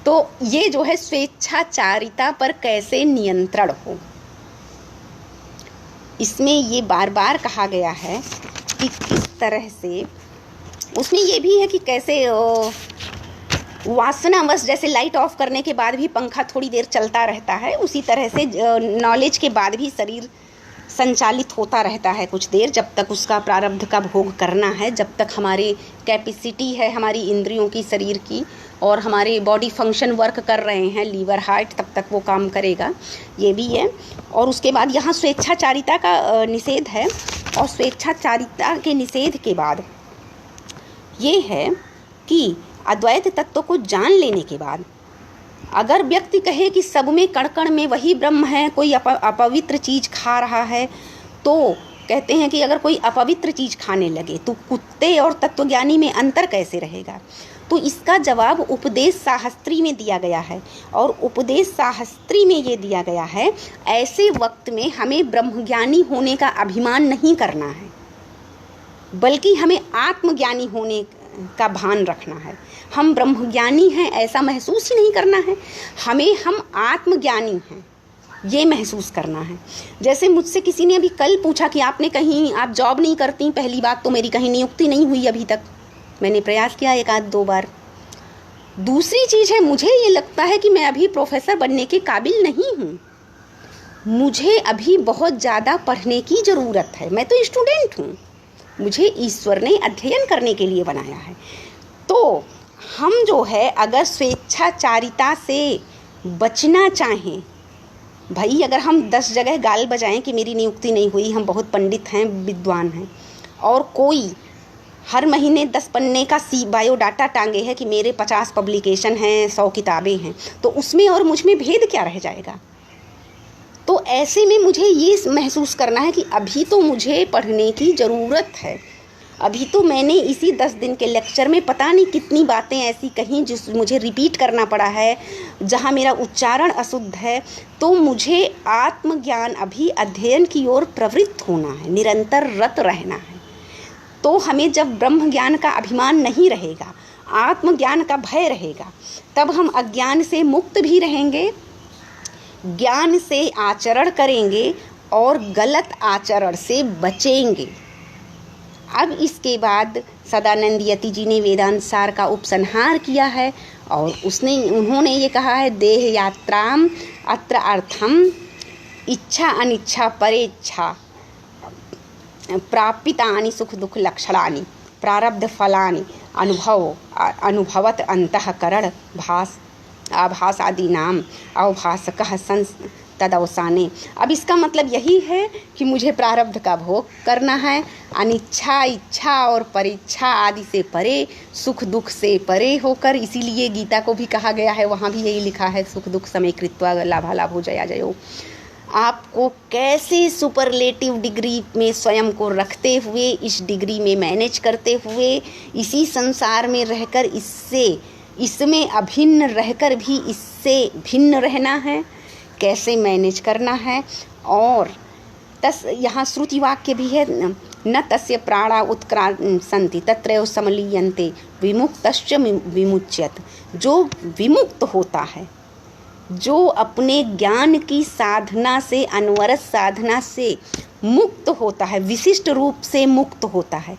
तो ये जो है स्वेच्छाचारिता पर कैसे नियंत्रण हो, इसमें ये बार बार कहा गया है कि किस तरह से। उसमें ये भी है कि कैसे वासनावश, जैसे लाइट ऑफ करने के बाद भी पंखा थोड़ी देर चलता रहता है, उसी तरह से नॉलेज के बाद भी शरीर संचालित होता रहता है कुछ देर, जब तक उसका प्रारब्ध का भोग करना है, जब तक हमारी कैपेसिटी है हमारी इंद्रियों की, शरीर की, और हमारे बॉडी फंक्शन वर्क कर रहे हैं, लीवर हार्ट, तब तक वो काम करेगा, ये भी है। और उसके बाद यहाँ स्वेच्छाचारिता का निषेध है, और स्वेच्छाचारिता के निषेध के बाद ये है कि अद्वैत तत्व को जान लेने के बाद अगर व्यक्ति कहे कि सब में कण कण में वही ब्रह्म है, कोई अपवित्र चीज़ खा रहा है, तो कहते हैं कि अगर कोई अपवित्र चीज़ खाने लगे तो कुत्ते और तत्वज्ञानी में अंतर कैसे रहेगा। तो इसका जवाब उपदेश शास्त्री में दिया गया है, और उपदेश शास्त्री में ये दिया गया है, ऐसे वक्त में हमें ब्रह्मज्ञानी होने का अभिमान नहीं करना है, बल्कि हमें आत्मज्ञानी होने का भान रखना है। हम ब्रह्मज्ञानी हैं ऐसा महसूस ही नहीं करना है, हमें हम आत्मज्ञानी हैं ये महसूस करना है। जैसे मुझसे किसी ने अभी कल पूछा कि आपने कहीं, आप जॉब नहीं करती, पहली बात तो मेरी कहीं नियुक्ति नहीं हुई अभी तक, मैंने प्रयास किया 1-2 बार। दूसरी चीज़ है, मुझे ये लगता है कि मैं अभी प्रोफेसर बनने के काबिल नहीं हूँ, मुझे अभी बहुत ज़्यादा पढ़ने की ज़रूरत है, मैं तो स्टूडेंट हूँ, मुझे ईश्वर ने अध्ययन करने के लिए बनाया है। तो हम जो है अगर स्वेच्छाचारिता से बचना चाहें, भाई अगर हम 10 जगह गाल बजाएं कि मेरी नियुक्ति नहीं हुई, हम बहुत पंडित हैं, विद्वान हैं, और कोई हर महीने 10 पन्ने का बायोडाटा टांगे है कि मेरे 50 पब्लिकेशन हैं, 100 किताबें हैं, तो उसमें और मुझ में भेद क्या रह जाएगा। तो ऐसे में मुझे ये महसूस करना है कि अभी तो मुझे पढ़ने की ज़रूरत है, अभी तो मैंने इसी 10 दिन के लेक्चर में पता नहीं कितनी बातें ऐसी कहीं जिस मुझे रिपीट करना पड़ा है, जहाँ मेरा उच्चारण अशुद्ध है, तो मुझे आत्मज्ञान अभी अध्ययन की ओर प्रवृत्त होना है, निरंतर रत रहना है। तो हमें जब ब्रह्म ज्ञान का अभिमान नहीं रहेगा, आत्मज्ञान का भय रहेगा, तब हम अज्ञान से मुक्त भी रहेंगे, ज्ञान से आचरण करेंगे और गलत आचरण से बचेंगे। अब इसके बाद सदानंद यति जी ने वेदांत सार का उपसंहार किया है, और उन्होंने ये कहा है, देह यात्राम अत्र अर्थम इच्छा अनिच्छा परेच्छा प्रापितानि सुख दुख लक्षणानि प्रारब्ध फलानि अनुभवत अंतःकरण भास आभास आदि नाम अवभासकः संस तदवसाने। अब इसका मतलब यही है कि मुझे प्रारब्ध का भोग करना है, अनिच्छा, इच्छा और परीक्षा आदि से परे, सुख दुख से परे होकर। इसीलिए गीता को भी कहा गया है, वहाँ भी यही लिखा है, सुख दुख समय कृत्वा लाभालाभो जया जयो। आपको कैसे सुपरलेटिव डिग्री में स्वयं को रखते हुए, इस डिग्री में मैनेज करते हुए, इसी संसार में रहकर इसमें अभिन्न रहकर भी इससे भिन्न रहना है, कैसे मैनेज करना है। और यहाँ श्रुति वाक्य भी है, न तस्य प्राणा उत्क्रांसन्ति तत्रैव समलीयन्ते विमुक्तश्च विमुच्यत। जो विमुक्त होता है, जो अपने ज्ञान की साधना से, अनवरत साधना से मुक्त होता है, विशिष्ट रूप से मुक्त होता है,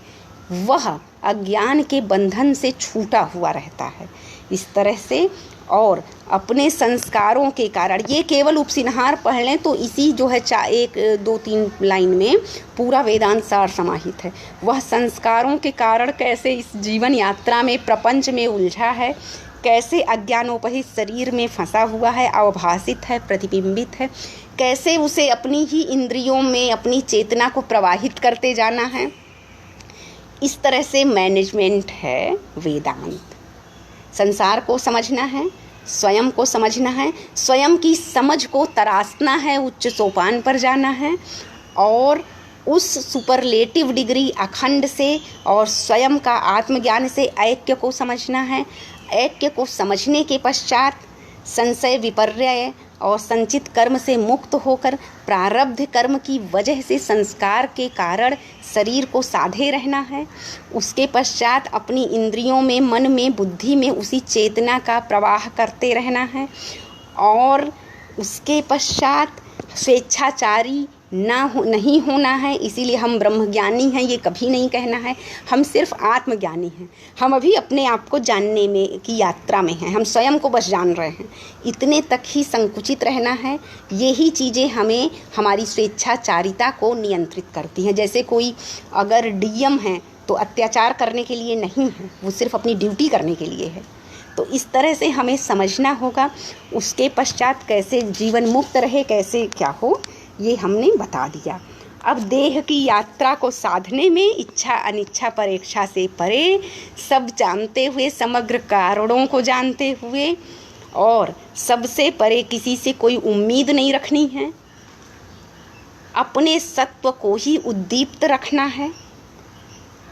वह अज्ञान के बंधन से छूटा हुआ रहता है। इस तरह से और अपने संस्कारों के कारण, ये केवल उपसंहार पढ़ लें तो इसी जो है 1-2-3 लाइन में पूरा वेदांत सार समाहित है। वह संस्कारों के कारण कैसे इस जीवन यात्रा में प्रपंच में उलझा है, कैसे अज्ञानोपहित शरीर में फंसा हुआ है, अवभाषित है, प्रतिबिंबित है, कैसे उसे अपनी ही इंद्रियों में अपनी चेतना को प्रवाहित करते जाना है। इस तरह से मैनेजमेंट है वेदांत। संसार को समझना है, स्वयं को समझना है, स्वयं की समझ को तराशना है, उच्च सोपान पर जाना है और उस सुपरलेटिव डिग्री अखंड से और स्वयं का आत्मज्ञान से ऐक्य को समझना है। ऐक्य को समझने के पश्चात संशय विपर्यय और संचित कर्म से मुक्त होकर प्रारब्ध कर्म की वजह से संस्कार के कारण शरीर को साधे रहना है। उसके पश्चात अपनी इंद्रियों में, मन में, बुद्धि में उसी चेतना का प्रवाह करते रहना है और उसके पश्चात स्वेच्छाचारी नहीं होना है। इसीलिए हम ब्रह्मज्ञानी हैं ये कभी नहीं कहना है, हम सिर्फ आत्मज्ञानी हैं। हम अभी अपने आप को जानने में की यात्रा में हैं, हम स्वयं को बस जान रहे हैं, इतने तक ही संकुचित रहना है। यही चीज़ें हमें हमारी स्वेच्छाचारिता को नियंत्रित करती हैं। जैसे कोई अगर डीएम है तो अत्याचार करने के लिए नहीं है, वो सिर्फ अपनी ड्यूटी करने के लिए है। तो इस तरह से हमें समझना होगा। उसके पश्चात कैसे जीवन मुक्त रहे, कैसे क्या हो, ये हमने बता दिया। अब देह की यात्रा को साधने में इच्छा अनिच्छा परेक्षा से परे सब जानते हुए, समग्र कारणों को जानते हुए और सबसे परे किसी से कोई उम्मीद नहीं रखनी है, अपने सत्व को ही उद्दीप्त रखना है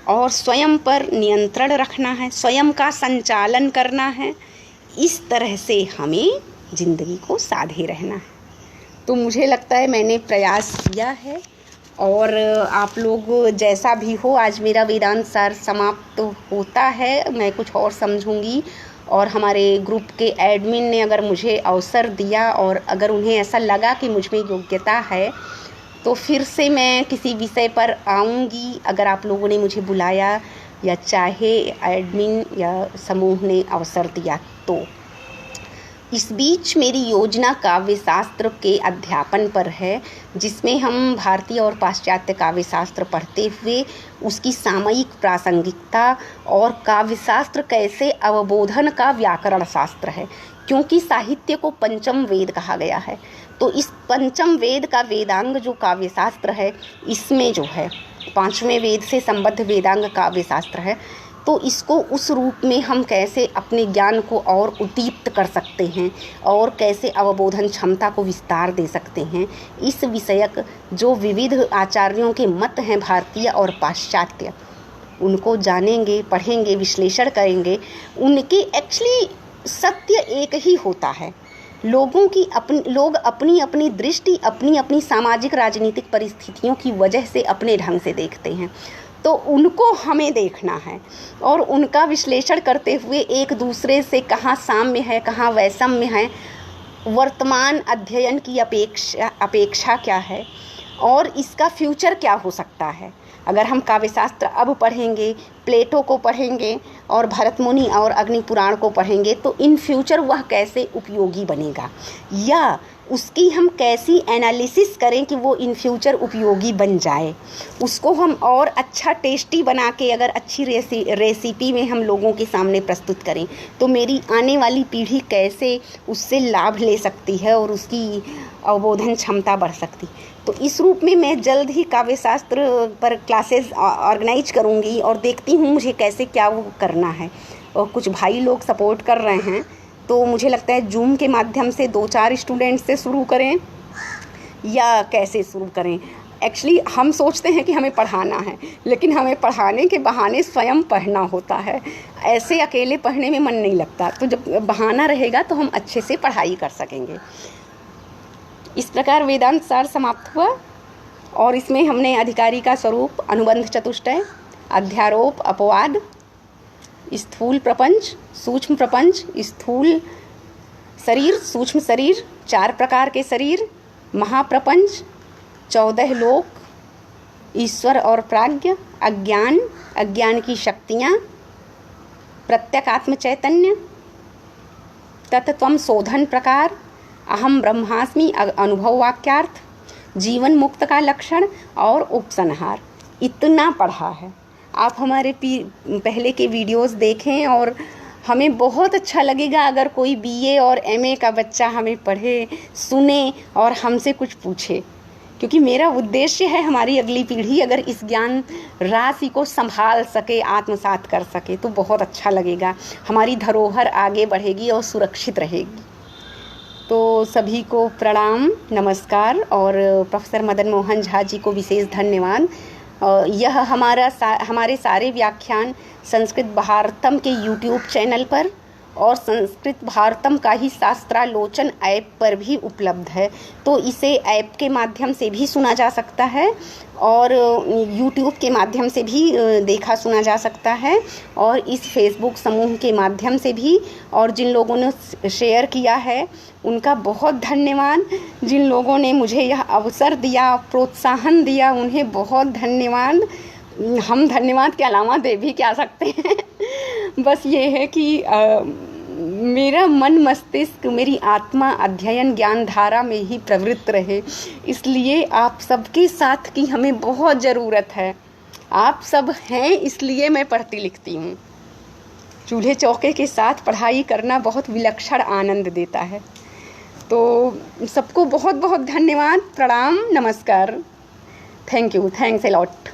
और स्वयं पर नियंत्रण रखना है, स्वयं का संचालन करना है। इस तरह से हमें जिंदगी को साधे रहना है। तो मुझे लगता है मैंने प्रयास किया है और आप लोग जैसा भी हो, आज मेरा वेदांत सार समाप्त होता है। मैं कुछ और समझूंगी और हमारे ग्रुप के एडमिन ने अगर मुझे अवसर दिया और अगर उन्हें ऐसा लगा कि मुझ में योग्यता है तो फिर से मैं किसी विषय पर आऊँगी, अगर आप लोगों ने मुझे बुलाया या चाहे एडमिन या समूह ने अवसर दिया तो। इस बीच मेरी योजना काव्यशास्त्र के अध्यापन पर है, जिसमें हम भारतीय और पाश्चात्य काव्यशास्त्र पढ़ते हुए उसकी सामयिक प्रासंगिकता और काव्यशास्त्र कैसे अवबोधन का व्याकरण शास्त्र है, क्योंकि साहित्य को पंचम वेद कहा गया है। तो इस पंचम वेद का वेदांग जो काव्यशास्त्र है, इसमें जो है पांचवें वेद से संबद्ध वेदांग काव्यशास्त्र है। तो इसको उस रूप में हम कैसे अपने ज्ञान को और उद्दीप्त कर सकते हैं और कैसे अवबोधन क्षमता को विस्तार दे सकते हैं, इस विषयक जो विविध आचार्यों के मत हैं भारतीय और पाश्चात्य, उनको जानेंगे, पढ़ेंगे, विश्लेषण करेंगे। उनके एक्चुअली सत्य एक ही होता है। लोग अपनी अपनी दृष्टि अपनी अपनी सामाजिक राजनीतिक परिस्थितियों की वजह से अपने ढंग से देखते हैं, तो उनको हमें देखना है और उनका विश्लेषण करते हुए एक दूसरे से कहाँ साम्य है, कहाँ वैषम्य है, वर्तमान अध्ययन की अपेक्षा क्या है और इसका फ्यूचर क्या हो सकता है। अगर हम काव्यशास्त्र अब पढ़ेंगे, प्लेटो को पढ़ेंगे और भरत मुनि और अग्नि पुराण को पढ़ेंगे तो इन फ्यूचर वह कैसे उपयोगी बनेगा, या उसकी हम कैसी एनालिसिस करें कि वो इन फ्यूचर उपयोगी बन जाए, उसको हम और अच्छा टेस्टी बना के अगर अच्छी रेसिपी में हम लोगों के सामने प्रस्तुत करें तो मेरी आने वाली पीढ़ी कैसे उससे लाभ ले सकती है और उसकी अवबोधन क्षमता बढ़ सकती। तो इस रूप में मैं जल्द ही काव्यशास्त्र पर क्लासेस ऑर्गेनाइज करूँगी और देखती हूँ मुझे कैसे क्या वो करना है। और कुछ भाई लोग सपोर्ट कर रहे हैं, तो मुझे लगता है जूम के माध्यम से 2-4 स्टूडेंट्स से शुरू करें या कैसे शुरू करें। एक्चुअली हम सोचते हैं कि हमें पढ़ाना है, लेकिन हमें पढ़ाने के बहाने स्वयं पढ़ना होता है। ऐसे अकेले पढ़ने में मन नहीं लगता, तो जब बहाना रहेगा तो हम अच्छे से पढ़ाई कर सकेंगे। इस प्रकार वेदांत सार समाप्त हुआ और इसमें हमने अधिकारी का स्वरूप, अनुबंध चतुष्टय, अध्यारोप, अपवाद, स्थूल प्रपंच, सूक्ष्म प्रपंच, स्थूल शरीर, सूक्ष्म शरीर, 4 प्रकार के शरीर, महाप्रपंच, 14 लोक, ईश्वर और प्राज्ञ, अज्ञान, अज्ञान की शक्तियाँ, प्रत्यक आत्म चैतन्य, तत्त्वम शोधन प्रकार, अहम ब्रह्मास्मि अनुभव वाक्यार्थ, जीवन मुक्त का लक्षण और उपसंहार। इतना पढ़ा है। आप हमारे पहले के वीडियोस देखें और हमें बहुत अच्छा लगेगा अगर कोई बीए और एमए का बच्चा हमें पढ़े, सुने और हमसे कुछ पूछे, क्योंकि मेरा उद्देश्य है हमारी अगली पीढ़ी अगर इस ज्ञान राशि को संभाल सके, आत्मसात कर सके तो बहुत अच्छा लगेगा। हमारी धरोहर आगे बढ़ेगी और सुरक्षित रहेगी। तो सभी को प्रणाम, नमस्कार और प्रोफेसर मदन मोहन झा जी को विशेष धन्यवाद। यह हमारे सारे व्याख्यान संस्कृत भारतम के यूट्यूब चैनल पर और संस्कृत भारतम का ही शास्त्रालोचन ऐप पर भी उपलब्ध है। तो इसे ऐप के माध्यम से भी सुना जा सकता है और यूट्यूब के माध्यम से भी देखा सुना जा सकता है और इस फेसबुक समूह के माध्यम से भी। और जिन लोगों ने शेयर किया है उनका बहुत धन्यवाद। जिन लोगों ने मुझे यह अवसर दिया, प्रोत्साहन दिया, उन्हें बहुत धन्यवाद। हम धन्यवाद के अलावा दे भी क्या सकते हैं। बस ये है कि मेरा मन मस्तिष्क, मेरी आत्मा अध्ययन ज्ञान धारा में ही प्रवृत्त रहे, इसलिए आप सबके साथ की हमें बहुत ज़रूरत है। आप सब हैं इसलिए मैं पढ़ती लिखती हूँ। चूल्हे चौके के साथ पढ़ाई करना बहुत विलक्षण आनंद देता है। तो सबको बहुत बहुत धन्यवाद, प्रणाम, नमस्कार। Thank you, thanks a lot.